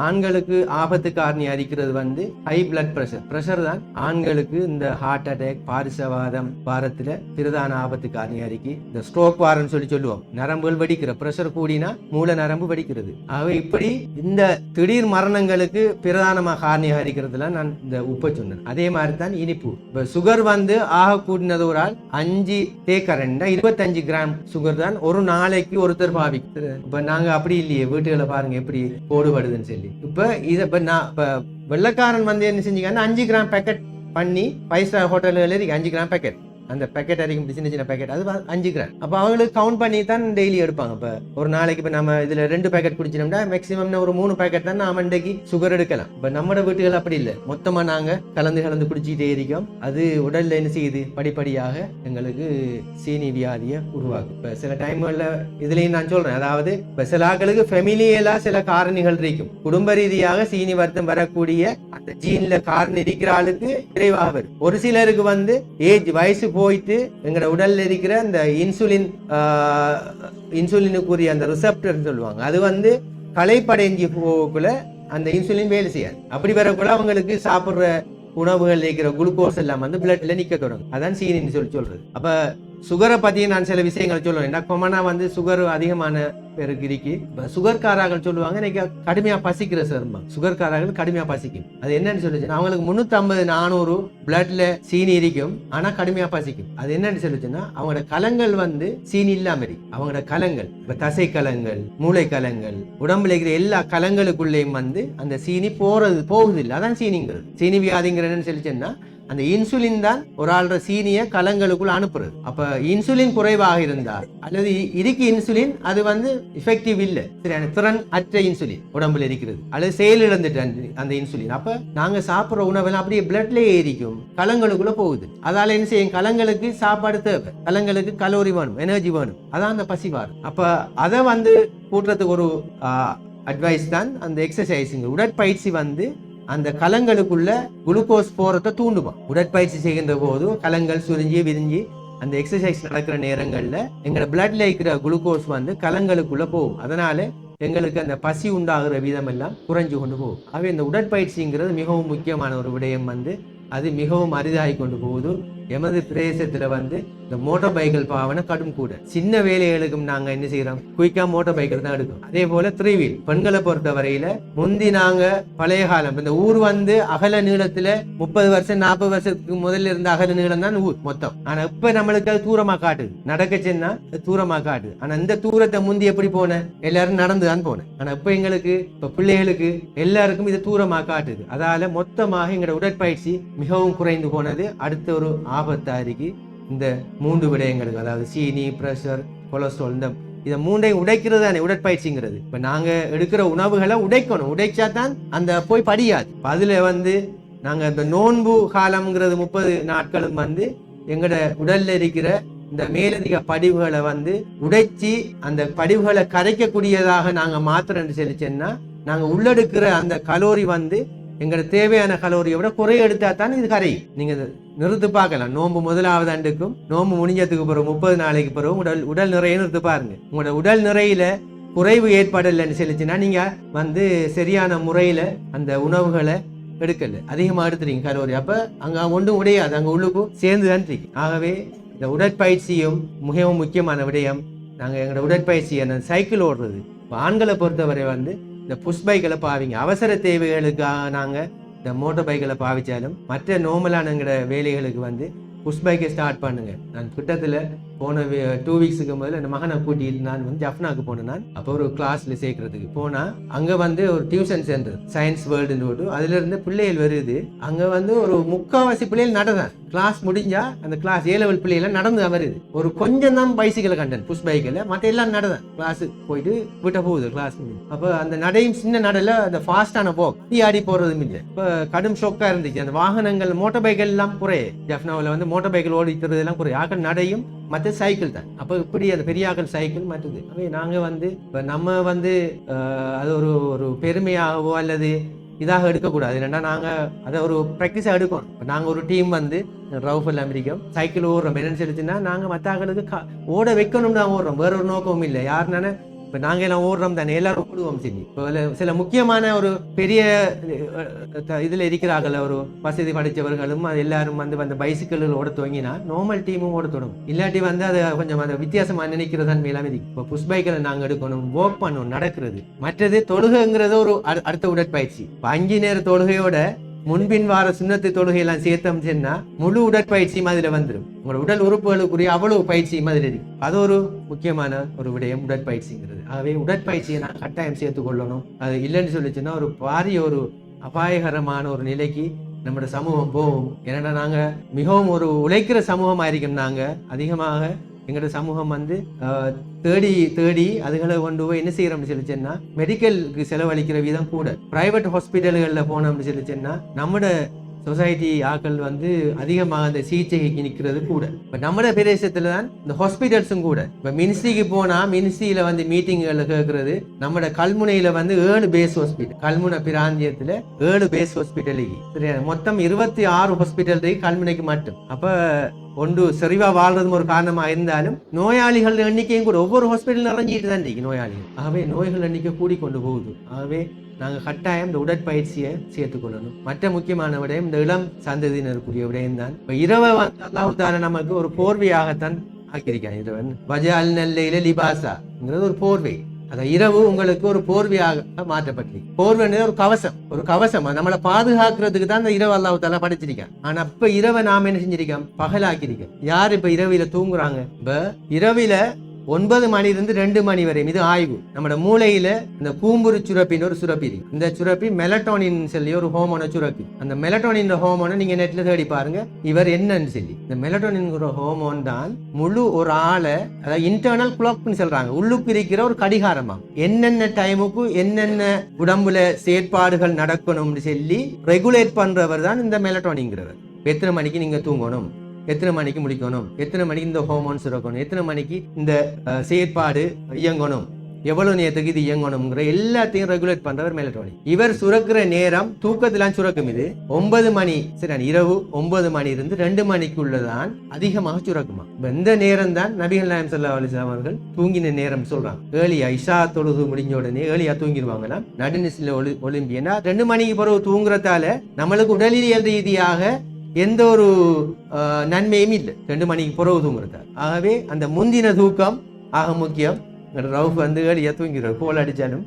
ஆண்களுக்கு ஆபத்து காரணி அறிக்கிறது வந்து ஹை பிளட் பிரஷர் தான் ஆண்களுக்கு இந்த ஹார்ட் அட்டாக், பாரிசவாதம் வாரத்துல பிரதான ஆபத்து காரணி அறிக்கை. இந்த ஸ்ட்ரோக் வாரன்னு சொல்லுவோம், நரம்புகள் வெடிக்கிற பிரஷர் கூடினா மூல நரம்பு வெடிக்கிறது. ஆகவே இப்படி இந்த திடீர் மரணங்களுக்கு பிரதானமாக காரணியாக இருக்கிறதுல நான் இந்த உப்பை சொன்னேன். அதே மாதிரி தான் இனிப்பு. இப்ப சுகர் வந்து ஆக கூடினது ஒரு ஆள் 5 தேக்கரண்டா 25 கிராம் சுகர் தான் ஒரு நாளைக்கு ஒருத்தர் பாவிக்கு. இப்ப நாங்க அப்படி இல்லையே, வீட்டுகளை பாருங்க எப்படி போடுபடுதுன்னு சொல்லி. இப்ப இதை வெள்ளக்காரன் வந்து என்ன செஞ்சுக்காங்கன்னா 5 கிராம் பேக்கெட் பண்ணி 5 ஸ்டார் ஹோட்டல்கள் 5 கிராம் பேக்கெட், அந்த பேக்கெட் அரைக்கும் சின்ன சின்ன பேக்கெட், அது 5 கிராம். அப்போ அவங்களுக்கு கவுண்ட் பண்ணி தான் டெய்லி எடுப்பாங்க. இப்போ ஒரு நாளைக்கு இப்போ நம்ம இதில் 2 பேக்கெட் குடிச்சினோம்னா மேக்ஸிமம் ஒரு 3 பேக்கெட் தான் நாம இன்றைக்கு சுகர் எடுக்கலாம். இப்போ நம்மளோட வீட்டுகள் அப்படி இல்லை, மொத்தமாக நாங்கள் கலந்து குடிச்சிட்டே இருக்கோம். அது உடலில் என்ன செய்யுது, படிப்படியாக எங்களுக்கு சீனி வியாதியை உருவாக்கும். இப்போ சில டைம்களில் இதுலேயும் நான் சொல்கிறேன், அதாவது இப்போ சில ஆட்களுக்கு ஃபெமிலியலாக சில காரணிகள் இருக்கும். குடும்ப ரீதியாக சீனி வருத்தம் வரக்கூடிய அந்த ஜீன்ல காரணம் இருக்கிற ஆளுக்கு விரைவாக வரும். ஒரு சிலருக்கு வந்து வயசு போயிட்டு எங்களோட உடல்ல இருக்கிற அந்த இன்சுலினுக்குரிய அந்த ரிசப்டர் சொல்லுவாங்க, அது வந்து களைப்படைஞ்சி போகக்குள்ள அந்த இன்சுலின் வேலை செய்யாது. அப்படி வரக்குள்ள அவங்களுக்கு சாப்பிடுற உணவுகள் இருக்கிற குளுக்கோஸ் எல்லாம் வந்து பிளட்ல நிக்க தொடங்கும். அதான் சீனின்னு சொல்றது. அப்ப சுகரை பத்தி நான் சில விஷயங்கள் சொல்லுவேன். என்ன கொமனா வந்து சுகர் அதிகமான பேருக்கு இருக்கு. சுகர்காரர்கள் சொல்லுவாங்க எனக்கு கடுமையா பசிக்கிற சருமா, சுகர்காரர்கள் கடுமையா பசிக்கும். அது என்னன்னு சொல்லுச்சு, அவங்களுக்கு 350-400 பிளட்ல சீனி இருக்கும், ஆனா கடுமையா பசிக்கும். அது என்னன்னு சொல்லுச்சுன்னா அவங்களோட கலங்கள் வந்து சீனி இல்லாம இருக்கு. அவங்களோட கலங்கள், இப்ப தசை கலங்கள், மூளை கலங்கள், உடம்புல இருக்கிற எல்லா கலங்களுக்குள்ளேயும் வந்து அந்த சீனி போகுது இல்லை. அதான் சீனிங்கிறது. சீனி வியாதிங்கிறன்னு சொல்லிச்சுன்னா அந்த இன்சுலின் தான் ஒரு ஆள்ற சீனிய கலங்களுக்குள்ள அனுப்புறது. அப்ப இன்சுலின் குறைவாக இருந்தால் அல்லது இருக்கு இன்சுலின் அது வந்து எஃபெக்டிவ் இல்லை, திறன் அற்ற இன்சுலின் உடம்புல இருக்கிறது, அல்லது செயல் இழந்துட்டு அந்த இன்சுலின். அப்ப நாங்க சாப்பிட்ற உணவெல்லாம் அப்படியே பிளட்லயே ஏறிக்கும், கலங்களுக்குள்ள போகுது. அதால என்ன செய்யும், கலங்களுக்கு சாப்பாடு தேவை, கலங்களுக்கு கலோரி வேணும், எனர்ஜி வேணும், அதான் அந்த பசிவார். அப்ப அதை வந்து கூட்டுறதுக்கு ஒரு அட்வைஸ் தான் அந்த எக்ஸசைஸிங், உடற்பயிற்சி வந்து அந்த கலங்களுக்குள்ள குளுக்கோஸ் போறதை தூண்டுமா. உடற்பயிற்சி செய்கின்ற போது கலங்கள் சுரிஞ்சி விரிஞ்சி அந்த எக்ஸசைஸ் நடக்கிற நேரங்கள்ல எங்களோட பிளட்ல இருக்கிற குளுக்கோஸ் வந்து கலங்களுக்குள்ள போகும். அதனால எங்களுக்கு அந்த பசி உண்டாகிற வீதம் எல்லாம் குறைஞ்சு கொண்டு போகும். ஆகவே இந்த உடற்பயிற்சிங்கிறது மிகவும் முக்கியமான ஒரு விடயம் வந்து அது மிகவும் அரிதாகி கொண்டு போகுது. எமது பிரதேசத்துல வந்து இந்த மோட்டார் பைக்கிள் பாவனை கடும் கூட. சின்ன வேலைகளுக்கும் நாங்க என்ன செய்யறோம், குயிக்கா மோட்டார் பைக்கிள் தான் எடுக்கும். அதே போல 3 வீல் பெண்களை பொறுத்த வரையில முந்தி நாங்க பழைய காலம் இந்த ஊர் வந்து அகல நீளத்துல 30 வருஷம் 40 வருஷத்துக்கு முதல்ல இருந்த அகல நீளம் தான் ஊர் மொத்தம். ஆனா இப்ப நம்மளுக்கு அது தூரமா காட்டுது, நடக்க சென்னா தூரமா காட்டுது. ஆனா இந்த தூரத்தை முந்தி எப்படி போன, எல்லாரும் நடந்துதான் போனேன். ஆனா இப்ப எங்களுக்கு இப்ப பிள்ளைகளுக்கு எல்லாருக்கும் இது தூரமா காட்டுது. அதால மொத்தமாக எங்களோட உடற்பயிற்சி மிகவும் குறைந்து போனது. அடுத்த ஒரு ஆபத்தாரிக்கு இந்த 3 விடயங்களுக்கு, அதாவது சீனி, பிரஷர், கொலஸ்ட்ரால், இந்த இதை 3ஐயும் உடைக்கிறது தானே உடற்பயிற்சிங்கிறது. இப்ப நாங்க எடுக்கிற உணவுகளை உடைக்கணும், உடைச்சா தான் அந்த போய் படியாது. அதுல வந்து நாங்க இந்த நோன்பு காலம்ங்கிறது 30 நாட்களும் வந்து எங்களோட உடல்ல இருக்கிற இந்த மேலதிக படிவுகளை வந்து உடைச்சி அந்த படிவுகளை கரைக்கக்கூடியதாக நாங்க மாத்திரன்னு சொல்லிச்சேன்னா நாங்க உள்ளெடுக்கிற அந்த கலோரி வந்து எங்களுக்கு தேவையான கலோரியை விட குறைய எடுத்தா தான் இது கரையும். நீங்க நிறுத்து பார்க்கலாம். நோன்பு முதலாவது ஆண்டுக்கும் நோன்பு முடிஞ்சதுக்கு பிறகு 30 நாளைக்கு பிறகு உடல் நிறைய நிறுத்து பாருங்க. உங்களோட உடல் நிறையில குறைவு ஏற்படலைன்னு சொல்லிச்சுன்னா நீங்கள் வந்து சரியான முறையில் அந்த உணவுகளை எடுக்கல, அதிகமாக எடுத்துறீங்க கலோரி, அப்போ அங்கே ஒன்றும் உடையாது, அங்கே உள்ளுக்கும் சேர்ந்து தான் இருக்கு. ஆகவே இந்த உடற்பயிற்சியும் மிகவும் முக்கியமான விடயம். நாங்கள் எங்களோட உடற்பயிற்சி அந்த சைக்கிள் ஓடுறது, இப்போ ஆண்களை பொறுத்தவரை வந்து இந்த புஷ் பைக்கில் பாவிங்க. அவசர தேவைகளுக்காக நாங்கள் இந்த மோட்டர் பைக்கில் பாவிச்சாலும் மற்ற நார்மலான எங்களோட வேலைகளுக்கு வந்து புஷ் பைக்கை ஸ்டார்ட் பண்ணுங்க. நான் கிட்டத்தில் போன 2 வீக்ஸுக்கு முதல்ல என் மகனை கூட்டிட்டு நான் வந்து ஜஃப்னாக்கு போனேன். நான் அப்போ ஒரு கிளாஸ்ல சேர்க்கறதுக்கு போனால் அங்கே வந்து ஒரு டியூஷன் சென்டர் சயின்ஸ் வேர்ல்டுன்னு போட்டு அதுலேருந்து பிள்ளைகள் வருது. அங்கே வந்து ஒரு 3/4 பிள்ளைகள் நடதான். கிளாஸ் முடிஞ்சா அந்த கிளாஸ் A லெவல் பிள்ளைகள் நடந்து வருது. ஒரு கொஞ்சம் தான் பைசிக்கலை கண்டன் புஷ் பைக்கில், மற்ற எல்லாம் நடதான். கிளாஸுக்கு போயிட்டு விட்ட போகுது கிளாஸ். அப்போ அந்த நடையும் சின்ன நடையில் அந்த ஃபாஸ்டான போக் ஆடி போகிறதும் இல்லை. இப்போ கடும் ஷோக்காக இருந்துச்சு. அந்த வாகனங்கள் மோட்டர் பைக்கில் எல்லாம் குறைய, ஜஃப்னாவில் வந்து மோட்டர் பைக்கில் ஓடிக்கிறது எல்லாம் குறைய, ஆக்கள் நடையும் மற்ற சைக்கிள் தான். அப்போ இப்படி அந்த பெரியாக்கள் சைக்கிள் மற்றது. அவை நாங்கள் வந்து இப்போ நம்ம வந்து அது ஒரு ஒரு பெருமையாகவோ அல்லது இதாக எடுக்கக்கூடாது. இல்லைன்னா நாங்கள் அதை ஒரு ப்ராக்டிஸாக எடுக்கணும். இப்போ நாங்கள் ஒரு டீம் வந்து ரவுஃபல் அமெரிக்கம் சைக்கிள் ஓடுறோம். என்னன்னு சொல்லிச்சுன்னா நாங்கள் மற்ற ஆக்களுக்கு ஓட வைக்கணும்னு தான் ஓடுறோம், வேற ஒரு நோக்கமும் இல்லை. யாருனால இப்போ நாங்கள் எல்லாம் ஓடுறோம் தானே, எல்லாரும் ஓடுவோம். சரி, இப்போ சில முக்கியமான ஒரு பெரிய இதில் இருக்கிறார்கள், ஒரு வசதி படித்தவர்களும் அது எல்லாரும் வந்து அந்த பைசிக்கிள்கள் ஓட துவங்கினா நார்மல் டீமும் ஓட தொடங்கும். இல்லாட்டி வந்து அதை கொஞ்சம் அந்த வித்தியாசமாக நினைக்கிறதான் மேலாமே. இப்போ புஷ் பைக்கில் நாங்கள் எடுக்கணும், வாக் பண்ணணும், நடக்கிறது. மற்றது தொழுகைங்கிறது ஒரு அடுத்த உடற்பயிற்சி. இப்போ 5 நேர தொழுகையோட முன்பின் வார சுண்ணத்து தொழுகையெல்லாம் சேர்த்தோம் சொன்னா முழு உடற்பயிற்சியும் அதுல வந்துடும். உங்களோட உடல் உறுப்புகளுக்குரிய அவ்வளவு பயிற்சியும் அதில் இருக்கு. அது ஒரு முக்கியமான ஒரு விடயம் உடற்பயிற்சிங்கிறது. ஆகவே உடற்பயிற்சியை நான் கட்டாயம் சேர்த்து கொள்ளணும். அது இல்லைன்னு சொல்லிச்சுன்னா ஒரு பாரிய ஒரு அபாயகரமான ஒரு நிலைக்கு நம்மளோட சமூகம் போகும். ஏன்னா நாங்க மிகவும் ஒரு உழைக்கிற சமூகமா இருக்கோம். நாங்க அதிகமாக எங்களோட சமூகம் வந்து தேடி அதுகளை கொண்டு போய் என்ன செய்யறோம்னு சொல்லிச்சேன்னா மெடிக்கலுக்கு செலவழிக்கிற விதம் கூட. பிரைவேட் ஹாஸ்பிட்டல்களில் போனோம்னு சொல்லிச்சேன்னா நம்மளோட சொசைட்டி ஆக்கள் வந்து அதிகமாக அந்த சிகிச்சைக்கு நிற்கிறது கூட. இப்போ நம்ம பிரதேசத்துல தான் இந்த ஹாஸ்பிட்டல்ஸும் கூட. இப்போ மினிஸ்ட்ரிக்கு போனால் மினிஸ்ட்ரியில் வந்து மீட்டிங்களை கேட்கறது. நம்ம கல்முனையில் வந்து 7 பேஸ் ஹாஸ்பிட்டல், கல்முனை பிராந்தியத்தில் 7 பேஸ் ஹாஸ்பிட்டல் சரியா, மொத்தம் 26 ஹாஸ்பிட்டல் கல்முனைக்கு மட்டும். அப்போ ஒன்று செறிவா வாழ்றதும் ஒரு காரணமாக இருந்தாலும் நோயாளிகள் எண்ணிக்கையும் கூட ஒவ்வொரு ஹாஸ்பிட்டல் நிறைஞ்சிட்டு தான் இருக்கு நோயாளிகள். ஆகவே நோய்கள் எண்ணிக்கை கூடிக்கொண்டு போகுது. ஆகவே நாங்கள் கட்டாயம் இந்த உடற்பயிற்சியை சேர்த்துக்கொள்ளணும். மற்ற முக்கியமான விடயம் இந்த இளம் சந்ததியினருக்குரிய விடயம் தான். இப்போ இரவை அல்லாஹ் நமக்கு ஒரு போர்வையாகத்தான் ஆக்கியிருக்காங்க. இரவன் வஜால் நல்லையில லிபாசாங்கிறது ஒரு போர்வை. அந்த இரவு உங்களுக்கு ஒரு போர்வையாக மாற்றப்பட்டு, போர்வை ஒரு கவசம், ஒரு கவசம் நம்மளை பாதுகாக்கிறதுக்கு தான் இந்த இரவு அல்லாஹ் தஆலா படைச்சிருக்கான். ஆனா இப்ப இரவை நாம என்ன செஞ்சிருக்கோம், பகலாக்கிருக்கோம். யாரு இப்ப இரவில தூங்குறாங்க? இப்ப இரவில 9 மணிலிருந்து 2 மணி வரை இது ஆய்வு. நம்ம மூளையில இந்த கூம்புரு சுரப்பின்னு ஒரு சுரப்பி இருக்கு. இந்த சுரப்பி மெலட்டோனின் சொல்லி ஒரு ஹோமோனை சுரப்பி. அந்த மெலட்டோனின் ஹோமோனை நீங்க நெட்ல தேடி பாருங்க, இவர் என்னன்னு சொல்லி. இந்த மெலட்டோனின் ஹோமோன் தான் முழு ஒரு ஆளை, அதாவது இன்டர்னல் கிளாக்னு சொல்றாங்க, உள்ளுக்கு இருக்கிற ஒரு கடிகாரமா. என்னென்ன டைமுக்கு என்னென்ன உடம்புல செயற்பாடுகள் நடக்கணும்னு சொல்லி ரெகுலேட் பண்றவர் தான் இந்த மெலட்டோனிங்கிறவர். எத்தனை மணிக்கு நீங்க தூங்கணும், எத்தனை மணிக்கு முடிக்கணும், எத்தனை மணிக்கு இந்த ஹோமோன்ஸ் இருக்கணும், எத்தனை மணிக்கு இந்த செயற்பாடு இயங்கணும், எவ்வளவு நேரத்துக்கு இது இயங்கணுங்கிற எல்லாத்தையும் ரெகுலேட் பண்றவர் மெலட்டோனின். இவர் சுரக்கிற நேரம் தூக்கத்திலாம் சுரக்கும். இது 9 மணி சரி, இரவு 9 மணி இருந்து 2 மணிக்குள்ளதான் அதிகமாக சுரக்குமா. இந்த நேரம் தான் நபிகள் நாயகம் ஸல்லல்லாஹு அலைஹி வஸல்லம் அவர்கள் தூங்கின நேரம் சொல்றாங்க. ஏழியா இஷா தொழுது முடிஞ்ச உடனே ஏழியா தூங்கிடுவாங்களாம். நடுநிசில ஒலிம்பியனா 2 மணிக்கு பிறகு தூங்குறதால நம்மளுக்கு உடலியல் ரீதியாக எந்த ஒரு நன்மையும் இல்லை 2 மணிக்கு பிறகு தூங்குறதா. ஆகவே அந்த முந்தின தூக்கம் ஆக முக்கியம். ரவுஃப் வந்து ஏழியா தூங்கிடுவார். கோல் அடித்தாலும்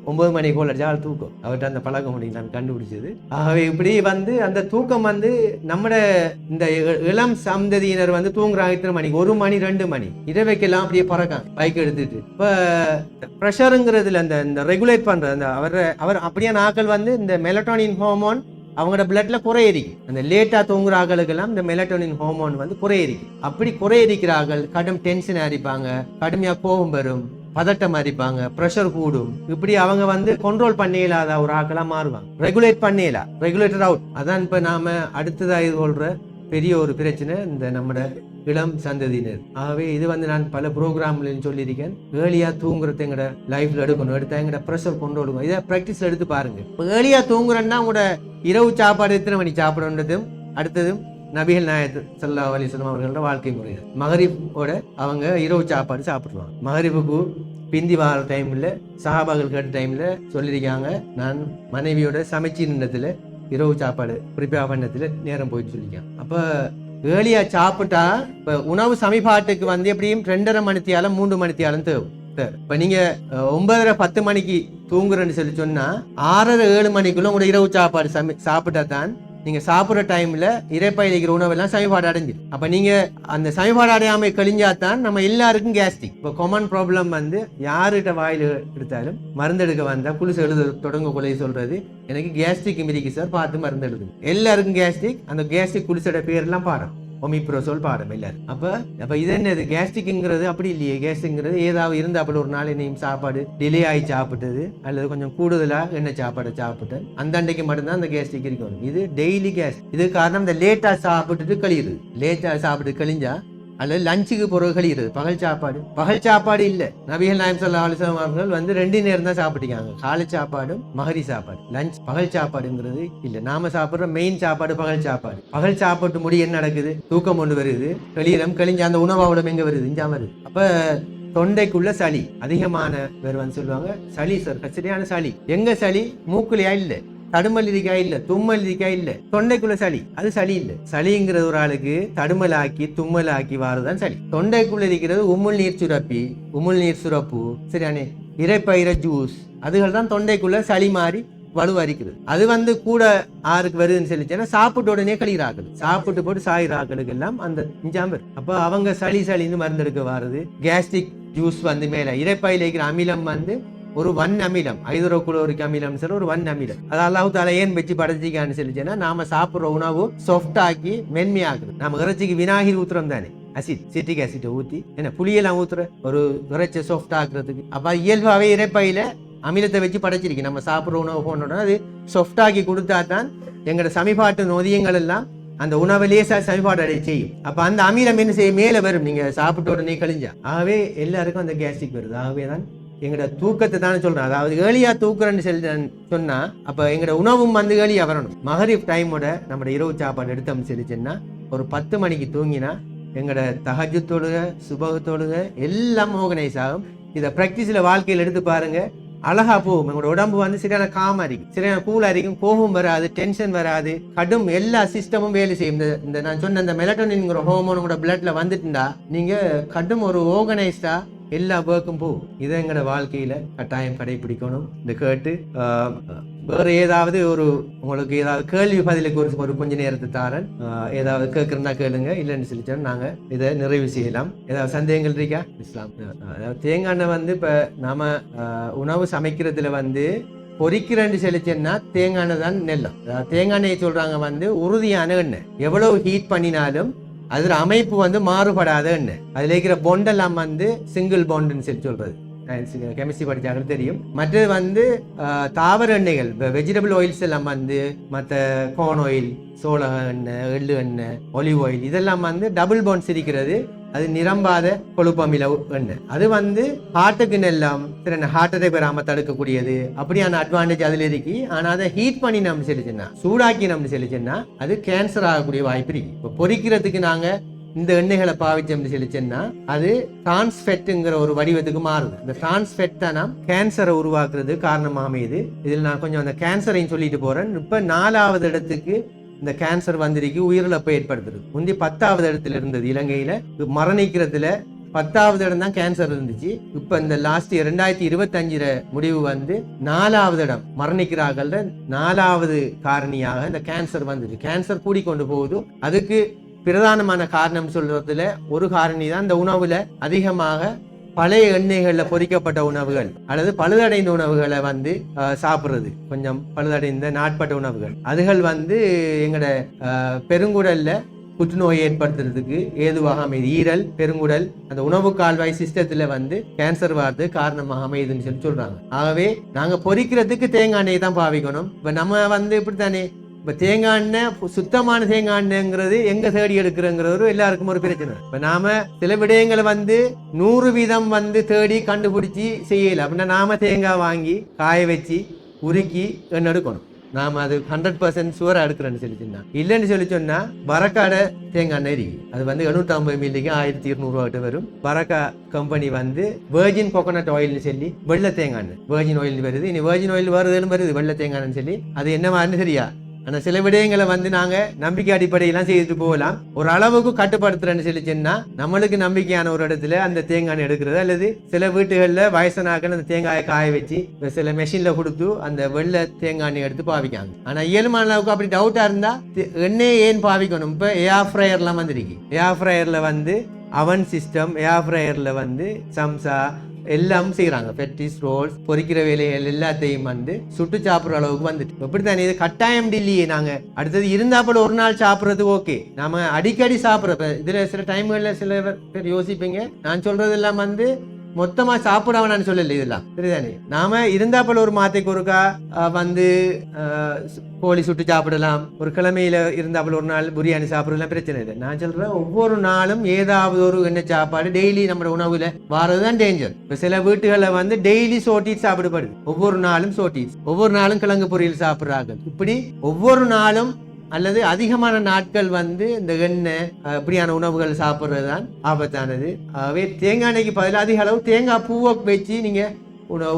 9 மணி கோல் அடிச்சா ஆள் தூக்கம். அவர்கிட்ட அந்த பழக்க முடியும் நான் கண்டுபிடிச்சது. ஆகவே இப்படி வந்து அந்த தூக்கம் வந்து நம்மட இந்த இளம் சந்ததியினர் வந்து தூங்குறாங்க இத்தனை மணிக்கு, 1 மணி 2 மணி இரவைக்கெல்லாம் அப்படியே பறக்காங்க பைக் எடுத்துட்டு. இப்போ ப்ரெஷருங்கிறதுல அந்த ரெகுலேட் பண்ற அந்த அவர் அப்படியே நாட்கள் வந்து இந்த மெலட்டோனின் ஹோமோன் அவங்களோட பிளட்ல குறையிருக்கு. அந்த லேட்டா தூங்குற ஆக்களுக்கெல்லாம் இந்த மெலட்டோனின் ஹோமோன் வந்து குறையிருக்கு. அப்படி குறையிருக்கிறார்கள் கடும் டென்ஷன் அடிப்பாங்க, கடுமையா கோபம் வரும், பதட்டம் அடிப்பாங்க, ப்ரெஷர் கூடும். இப்படி அவங்க வந்து கண்ட்ரோல் பண்ண இயலாத ஒரு ஆக்களா மாறுவாங்க. ரெகுலேட் பண்ணல, ரெகுலேட்டர் அவுட். அதான் இப்ப நாம அடுத்ததா எதிர்கொள்ற பெரிய ஒரு பிரச்சனை இந்த நம்மட இளம் சந்ததியினர். ஆகவே இது வந்து நான் பல ப்ரோக்ராம்லையும் சொல்லியிருக்கேன். ஏர்லியா தூங்குறது எங்கட லைஃப்ல எடுக்கணும், எடுத்தா எங்கட ப்ரெஷர் கொண்டு வருவோம். இதை ப்ராக்டிஸ்ல எடுத்து பாருங்க. இப்போ ஏர்லியா தூங்குறேன்னா உங்களோட இரவு சாப்பாடு எத்தனை மணி சாப்பிடன்றதும் அடுத்ததும் நபிகள் நாயகம் ஸல்லல்லாஹு அலைஹி வஸல்லம் அவர்களோட வாழ்க்கை முறை. மகரிபோட அவங்க இரவு சாப்பாடு சாப்பிடுவாங்க. மகரிபுக்கு பிந்தி வார டைமில் சஹாபாக்கள் கேட்ட டைமில் சொல்லியிருக்காங்க, நான் மனைவியோட சமைச்சு நின்றதுல இரவு சாப்பாடு ப்ரிப்பேர் பண்ணதில் நேரம் போயிட்டு சொல்லியிருக்காங்க. அப்போ ஏர்லியாக சாப்பிட்டா இப்போ உணவு சமைப்பாட்டுக்கு வந்து எப்படியும் 2:30 மணித்தியாலும் 3 மணித்தியாலும் தேவை. இப்போ நீங்கள் 9:30-10 மணிக்கு தூங்குறேன்னு சொல்லி சொன்னால் 6:30-7 மணிக்குள்ள உங்களோட இரவு சாப்பாடு சாப்பிட்டா தான் நீங்கள் சாப்பிட்ற டைமில் இறைப்பையில் இருக்கிற உணவெல்லாம் சமைப்பாடு அடைஞ்சிடும். அப்போ நீங்கள் அந்த சமைப்பாடு அடையாமல் கழிஞ்சாதான் நம்ம எல்லாருக்கும் கேஸ்ட்ரிக். இப்போ காமன் ப்ராப்ளம் வந்து யார்கிட்ட வாயில் எடுத்தாலும் மருந்தெடுக்க வந்தால் குளிசு எழுத தொடங்க கொலை சொல்கிறது, எனக்கு கேஸ்ட்ரிக் மிதிக்கு சார் பார்த்து மருந்து எழுதுங்க. எல்லாருக்கும் கேஸ்ட்ரிக். அந்த கேஸ்ட்ரிக் குளிசோட பேர்லாம் பாடம் ஒமிப்ரோசோல் பாடம் எல்லாரும். அப்போ இது என்னது கேஸ்ட்ரிக்ங்கிறது? அப்படி இல்லையே. கேஸ்ட்ரிக்ங்கிறது ஏதாவது இருந்தாப்புல ஒரு நாள் என்னையும் சாப்பாடு டிலே ஆகி சாப்பிட்டது அல்லது கொஞ்சம் கூடுதலாக எண்ணெய் சாப்பாடை சாப்பிட்டு அந்த அன்றைக்கு மட்டும்தான் அந்த கேஸ்ட்ரிக் இருக்கும். இது டெய்லி கேஸ். இது காரணம் இந்த லேட்டாக சாப்பிட்டுட்டு கழியுது. லேட்டாக சாப்பிட்டு கழிஞ்சா அல்லது லஞ்சுக்கு பிறகு கழிகிறது. பகல் சாப்பாடு இல்லை. நபிகள் நாயகம் ஸல்லல்லாஹு அலைஹி வஸல்லம் அவர்கள் வந்து 2 நேரம் தான் சாப்பிட்டுக்காங்க, காலை சாப்பாடும் மகரி சாப்பாடு. லஞ்ச் பகல் சாப்பாடுங்கிறது இல்லை. நாம சாப்பிட்ற மெயின் சாப்பாடு பகல் சாப்பிட்டு முடி என்ன நடக்குது? தூக்கம் கொண்டு வருது, கழிஞ்ச அந்த உணவாவிடம் எங்க வருது? இஞ்சா வருது. அப்ப தொண்டைக்குள்ள சளி அதிகமான பேர் வந்து சொல்லுவாங்க, சளி சார் கச்சரியான சளி. எங்க சளி? மூக்குலையா இல்லை, தடுமல் இருக்கா இல்ல, தும்மல் இருக்கா இல்ல, தொண்டைக்குள்ள சளி. அது சளி இல்ல. சளிங்கிற ஒரு ஆளுக்கு தடுமலாக்கி தும்மலாக்கி வாருதான் சளி. தொண்டைக்குள்ள இருக்கிறது உமிழ் நீர் சுரப்பு சரியானே, இறைப்பயிர ஜூஸ், அதுகள் தான் தொண்டைக்குள்ள சளி மாறி வலுவரிக்கிறது. அது வந்து கூட ஆருக்கு வருதுன்னு சொல்லிச்சேன்னா சாப்பிட்டு உடனே கழிகிறார்கள். சாப்பிட்டு போட்டு சாயிறாக்களுக்கு எல்லாம் அந்த இஞ்சாம்பர். அப்போ அவங்க சளின்னு மருந்தெடுக்க வாருது. கேஸ்ட்ரிக் ஜூஸ் வந்து மேல இறைப்பையில் இருக்கிற அமிலம் வந்து ஒரு 1 அமிலம், ஹைட்ரோகுளோரிக் அமிலம் சொல்லி ஒரு 1 அமிலம். அது அல்லாஹ் தஆலா ஏன் வச்சு படைச்சிக்கான்னு சொல்லிச்சேன்னா நாம சாப்பிட்ற உணவு சாஃப்ட் ஆக்கி மென்மையாக்குது. நம்ம இறைச்சிக்கு வினாகிரி ஊத்துறோம் தானே, சிட்ரிக் ஆசிட்டை ஊற்றி என்ன புளியெல்லாம் ஊத்துற ஒரு இறைச்சி சாஃப்ட் ஆக்குறதுக்கு. அப்போ இயல்பாகவே இறைப்பையில அமிலத்தை வச்சு படைச்சிருக்கு. நம்ம சாப்பிட்ற உணவு போனோட அது சாஃப்ட் ஆக்கி கொடுத்தா தான் எங்களோட சமிபாட்டு நொதியங்கள் எல்லாம் அந்த உணவை லேசா சமிபாடு அடைய செய்யும். அப்ப அந்த அமிலம் என்ன செய்ய மேல வரும் நீங்க சாப்பிட்ட உடனே கழிஞ்சா. ஆகவே எல்லாருக்கும் அந்த கேஸ்ட்ரிக் வருது. ஆகவே தான் எங்களோட தூக்கத்தை தானே சொல்றேன். அதாவது ஏர்லியா தூக்குறேன்னு சொல்லி சொன்னா அப்ப எங்களோட உணவும் வந்து ஏர்லியா வரணும். மகரிப் டைமோட நம்ம இரவு சாப்பாடு எடுத்தோம்னு சொல்லிச்சுன்னா ஒரு 10 மணிக்கு தூங்கினா எங்களோட தஹஜ்ஜுத் தொழுகை, சுபஹ் தொழுகை எல்லாம் ஆர்கனைஸ் ஆகும். இதை பிராக்டிஸ்ல வாழ்க்கையில் எடுத்து பாருங்க, அழகா போகும். எங்களோட உடம்பு வந்து சரியான காமா இருக்கும், சரியான கூலா இருக்கும், கோபம் வராது, டென்ஷன் வராது, கடும் எல்லா சிஸ்டமும் வேலை செய்யும். இந்த நான் சொன்ன இந்த மெலட்டோனின்ங்கிற ஹார்மோன் கூட பிளட்ல வந்துட்டுண்டா நீங்க கடும் ஒரு ஆர்கனைஸ்டா எல்லா ஒர்க்கும் போகும். இதை எங்களோட வாழ்க்கையில கட்டாயம் கடைபிடிக்கணும். இந்த கேட்டு வேற ஏதாவது உங்களுக்கு ஏதாவது கேள்வி பதிலுக்கு ஒரு கொஞ்ச நேரத்தை தாரன், ஏதாவது கேட்கறதா கேளுங்க, இல்லைன்னு சொல்லிச்சோம் நாங்க இதை நிறைவு செய்யலாம். ஏதாவது சந்தேகங்கள் இருக்கா? இஸ்லாம் அதாவது தேங்காய் எண்ணெய் வந்து இப்ப நாம உணவு சமைக்கிறதுல வந்து பொரிக்கிறேன்னு சொல்லிச்சேன்னா தேங்காய் எண்ணெய் தான் நெல்லம். தேங்காய் எண்ணெய் சொல்றாங்க வந்து உறுதியான எண்ணெய், எவ்வளவு ஹீட் பண்ணினாலும் அதுல அமைப்பு வந்து மாறுபடாத எண்ணெய். அதுல இருக்கிற பொண்டெல்லாம் வந்து சிங்கிள் பாண்டுன்னு சொல்லி சொல்றது, கெமிஸ்ட்ரி படிச்சாங்க தெரியும். மற்றது வந்து தாவர எண்ணெய்கள், வெஜிடபிள் ஆயில்ஸ் எல்லாம் வந்து மற்ற கார்ன் ஆயில், சோள எண்ணெய், எள்ளு எண்ணெய், ஒலிவ் ஆயில் இதெல்லாம் வந்து டபுள் பாண்ட்ஸ் இருக்கிறது. அது நிரம்பாத கொழுப்பமில எண்ணெய். அது வந்து ஹார்ட்டுக்கு எல்லாம் ஹார்ட் அட்டாக் வராம தடுக்கக்கூடியது. அப்படியான அட்வான்டேஜ் அதுல இருக்கு. ஆனா அதை ஹீட் பண்ணி நம்ம செலுத்தினா, சூடாக்கி நம்ம செலுத்தினா அது கேன்சர் ஆகக்கூடிய வாய்ப்பு இருக்கு. இப்போ பொரிக்கிறதுக்கு நாங்க இந்த எண்ணெய்களை பாவிச்சோம்னு சொல்லிச்சேன்னா அது டிரான்ஸ்ஃபெட்டுங்கிற ஒரு வடிவத்துக்கு மாறுது. இந்த டிரான்ஸ்ஃபெட் தான் நாம் கேன்சரை உருவாக்குறது காரணமாக அமையுது. இதில் நான் கொஞ்சம் அந்த கேன்சரையும் சொல்லிட்டு போறேன். இப்ப 4வது இடத்துக்கு இந்த கேன்சர் வந்திருக்கு, உயிரிழப்பை ஏற்படுத்துறது. முந்தி 10வது இடத்துல இருந்தது. இலங்கையில மரணிக்கிறதுல 10வது இடம் தான் கேன்சர் இருந்துச்சு. இப்ப இந்த லாஸ்ட் 2025 முடிவு வந்து 4வது இடம் மரணிக்கிறார்கள். 4வது காரணியாக இந்த கேன்சர் வந்துச்சு. கேன்சர் கூடிக்கொண்டு போகுது. அதுக்கு பிரதானமான காரணம் சொல்றதுல ஒரு காரணி தான் இந்த உணவுல அதிகமாக பழைய எண்ணெய்கள்ல பொரிக்கப்பட்ட உணவுகள் அல்லது பழுதடைந்த உணவுகளை வந்து சாப்பிடுறது. கொஞ்சம் பழுதடைந்த நாட்பட்ட உணவுகள் அதுகள் வந்து எங்கட பெருங்குடல்ல புற்றுநோய் ஏற்படுத்துறதுக்கு ஏதுவாக அமையுது. ஈரல், பெருங்குடல், அந்த உணவு கால்வாய் சிஸ்டத்துல வந்து கேன்சர் வரது காரணமாக அமையுதுன்னு சொல்லி சொல்றாங்க. ஆகவே நாங்க பொரிக்கிறதுக்கு தேங்காய் எண்ணெய் தான் பாவிக்கணும். இப்ப நம்ம வந்து இப்படித்தானே, இப்ப தேங்காய் எண்ணெய் சுத்தமான தேங்காய் எண்ணெய்ங்கிறது எங்க தேடி எடுக்கிறோங்கிறது எல்லாருக்கும் ஒரு பிரச்சனை. இப்ப நாம சில விடயங்களை வந்து 100% வந்து தேடி கண்டுபிடிச்சி செய்யல. அப்படின்னா நாம தேங்காய் வாங்கி காய வச்சு உருக்கி எண்ணெய் எடுக்கணும். நாம் அது 100% ஷுவராக எடுக்கிறேன்னு சொல்லி சொன்னா இல்லைன்னு சொல்லி சொன்னா பரக்காட தேங்காய் எண்ணெய் இருக்கு. அது வந்து 750 மில்லிக்கு 1200 வரும். பரக்கா கம்பெனி வந்து வெர்ஜின் கோகோனட் ஆயில்னு சொல்லி வெள்ளை தேங்காய் எண்ணெய் வெர்ஜின் ஆயில் வருது. இனி வெர்ஜின் ஆயில் வருது வெள்ளை தேங்காய்னு சொல்லி அது என்ன மாதிரி சரியா. ஆனால் சில விடயங்களை வந்து நாங்கள் நம்பிக்கை அடிப்படையெல்லாம் செய்துட்டு போகலாம். ஒரு அளவுக்கு கட்டுப்படுத்துறேன்னு சொல்லி சொன்னால் நம்மளுக்கு நம்பிக்கையான ஒரு இடத்துல அந்த தேங்காய் எடுக்கிறது, அல்லது சில வீட்டுகளில் வயசனாக்கள் அந்த தேங்காயை காய வச்சு சில மெஷினில் கொடுத்து அந்த வெள்ளை தேங்காய் எடுத்து பாவிக்காங்க. ஆனால் இயல்பான அளவுக்கு அப்படி டவுட்டாக இருந்தால் எண்ணெயை ஏன் பாவிக்கணும்? இப்போ ஏர் ஃப்ரையர்லாம் வந்துருக்கு. ஏர் ஃப்ரையரில் வந்து அவன் சிஸ்டம், ஏர் ஃப்ரையரில் வந்து சம்சா எல்லாம் செய்கிறாங்க. பெட்டிஸ், ரோல்ஸ், பொரிக்கிற வேலைகள் எல்லாத்தையும் வந்து சுட்டு சாப்பிட்ற அளவுக்கு வந்துட்டு இப்படித்தானே. இது கட்டாயம் இல்லையே. நாங்கள் அடுத்தது இருந்தாப்பல ஒரு நாள் சாப்பிட்றது ஓகே, நாம அடிக்கடி சாப்பிட்ற இதில் சில டைம்களில் சில பேர் யோசிப்பீங்க, நான் சொல்றதெல்லாம் வந்து மொத்தமா சாப்பிட வேணான்னு சொல்லல. இதெல்லாம் சரிதானே. நாம இருந்தாப்பல ஒரு மாத்தைக்கு ஒருக்கா வந்து கோழி சுட்டு சாப்பிடலாம். ஒரு கிழமையில இருந்தாப்பல ஒரு நாள் பிரியாணி சாப்பிடலாம், பிரச்சனை இல்லை. நான் சொல்றேன் ஒவ்வொரு நாளும் ஏதாவது ஒரு எண்ணெய் சாப்பாடு டெய்லி நம்ம உணவுல வாரதுதான் டேஞ்சர். இப்ப சில வீட்டுகளை வந்து டெய்லி சோட்டீஸ் சாப்பிடப்படுது. ஒவ்வொரு நாளும் சோட்டீஸ், ஒவ்வொரு நாளும் கிழங்கு பொரியல் சாப்பிடுறாங்க. இப்படி ஒவ்வொரு நாளும் அல்லது அதிகமான நாட்கள் வந்து இந்த எண்ணெய் இப்படியான உணவுகள் சாப்பிட்றது தான் ஆபத்தானது. ஆகவே தேங்காய் எண்ணெய்க்கு பதிலாக அதிக அளவு தேங்காய் பூவை வச்சு நீங்க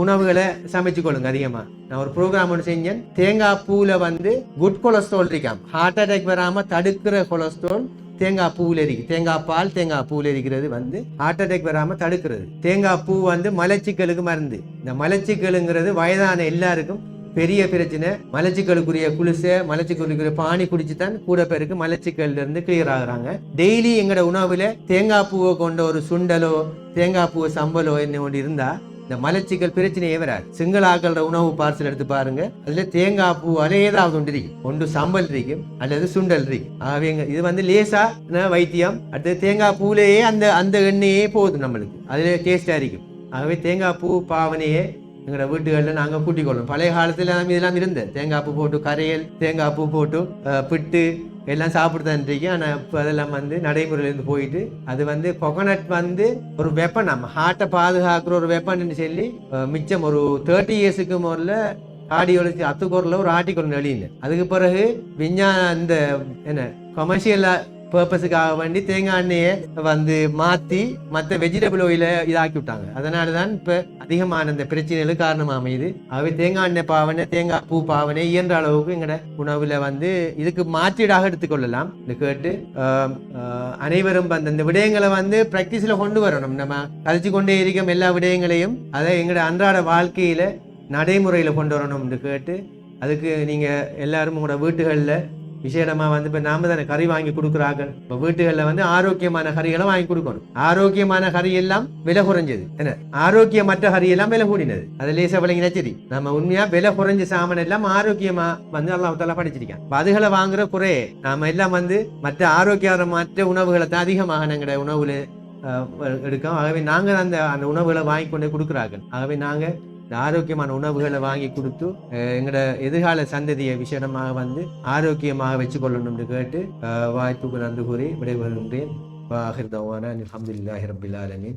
உணவுகளை சமைச்சு கொள்ளுங்க. அதிகமா நான் ஒரு ப்ரோக்ராம் ஒன்று செஞ்சேன். தேங்காய் பூவில் வந்து குட் கொலஸ்ட்ரால் இருக்காம், ஹார்ட் அட்டாக் வராம தடுக்கிற கொலஸ்ட்ரால் தேங்காய் பூவில் இருக்கு. தேங்காய் பால் தேங்காய் பூவில் இருக்கிறது வந்து ஹார்ட் அட்டாக் வராம தடுக்கிறது. தேங்காய் பூ வந்து மலச்சிக்கலுக்கு மருந்து. இந்த மலச்சிக்கலுங்கிறது வயதான எல்லாருக்கும் பெரிய பிரச்சனை. மலச்சிக்கலுக்குரிய குளிசை, மலச்சிக்கலுக்குரிய பானி குடிச்சு தான் கூட பேருக்கு மலச்சிக்கல்ல இருந்து கிளியர் ஆகுறாங்க. டெய்லி எங்கட உணவுல தேங்காய் பூவை கொண்ட ஒரு சுண்டலோ தேங்காய் பூவை சம்பலோ என்ன ஒன்று இருந்தா இந்த மலச்சிக்கல் பிரச்சனையே வராது. சிங்கள ஆக்கள உணவு பார்சல் எடுத்து பாருங்க, அதுல தேங்காய் பூவால ஏதாவது ஒன்று இருக்கும். ஒன்று சம்பல் இருக்கும் அல்லது சுண்டல் இருக்கும். ஆகவே இது வந்து லேசா வைத்தியம். அடுத்து தேங்காய் பூலேயே அந்த எண்ணெயே போதும் நம்மளுக்கு, அதுல டேஸ்டா இருக்கும். ஆகவே தேங்காய் பூ பாவனையே எங்களோட வீட்டுகளில் நாங்கள் கூட்டிக் கொள்ளணும். பழைய காலத்தில் இதெல்லாம் இருந்தது. தேங்காய் பூ போட்டு கரையல், தேங்காய் பூ போட்டு பிட்டு எல்லாம் சாப்பிட்டுதான் இருக்கேன். ஆனால் இப்போ அதெல்லாம் வந்து நடைமுறையிலேருந்து போயிட்டு அது வந்து கொகனட் வந்து ஒரு வெப்பன், நம்ம ஹார்ட்டை பாதுகாக்கிற ஒரு வெப்பன் சொல்லி மிச்சம் ஒரு 30 இயர்ஸுக்கு முதல்ல கார்டியாலஜி அத்துக்கூரில் ஒரு ஆர்டிக்கல் எழுதினேன். அதுக்கு பிறகு விஞ்ஞான இந்த என்ன கமர்ஷியல் பர்பஸுக்காக வேண்டி தேங்காய் எண்ணெயை வந்து மாற்றி மற்ற வெஜிடபிள் ஆயிலை இதாக்கி விட்டாங்க. அதனால தான் இப்போ அதிகமான இந்த பிரச்சனைகளுக்கு காரணமாக அமையுது. ஆகவே தேங்காய் எண்ணெய் பாவனை, தேங்காய் பூ பாவனை இயன்ற அளவுக்கு எங்களோட உணவில் வந்து இதுக்கு மாற்றீடாக எடுத்துக்கொள்ளலாம். இது கேட்டு அனைவரும் அந்த விடயங்களை வந்து ப்ராக்டிஸில் கொண்டு வரணும். நம்ம கழிச்சு கொண்டே இருக்கும் எல்லா விடயங்களையும் அதை எங்களோட அன்றாட வாழ்க்கையில் நடைமுறையில் கொண்டு வரணும்னு கேட்டு, அதுக்கு நீங்கள் எல்லாரும் உங்களோட வீட்டுகளில் விசேடமாக வந்து இப்போ நாம தானே கறி வாங்கி கொடுக்குறாங்க. இப்போ வீட்டுகளில் வந்து ஆரோக்கியமான கறிகளை வாங்கி கொடுக்கணும். ஆரோக்கியமான கறி எல்லாம் விலை குறைஞ்சது, என்ன ஆரோக்கியமற்ற கறி எல்லாம் விலை கூடினது. அது லேசா விளங்கினா சரி. நம்ம உண்மையா விலை குறைஞ்ச சாமான் எல்லாம் ஆரோக்கியமா வந்து அல்லாஹ் தஆலா படிச்சிருக்கேன். அதுகளை வாங்குற குறை நாம எல்லாம் வந்து மற்ற ஆரோக்கியமற்ற உணவுகளை தான் அதிகமாக எங்களோட உணவுல எடுக்கும். ஆகவே நாங்கள் அந்த உணவுகளை வாங்கி கொண்டு கொடுக்குறாங்க. ஆகவே நாங்கள் இந்த ஆரோக்கியமான உணவுகளை வாங்கி கொடுத்து எங்களோட எதிர்கால சந்ததியை விசேடமாக வந்து ஆரோக்கியமாக வச்சு கொள்ளணும்னு கேட்டு வாய்ப்புக்கு நன்றி கூறி விடைபெறுகின்றேன். அல்ஹம்துலில்லாஹி ரப்பில் ஆலமீன்.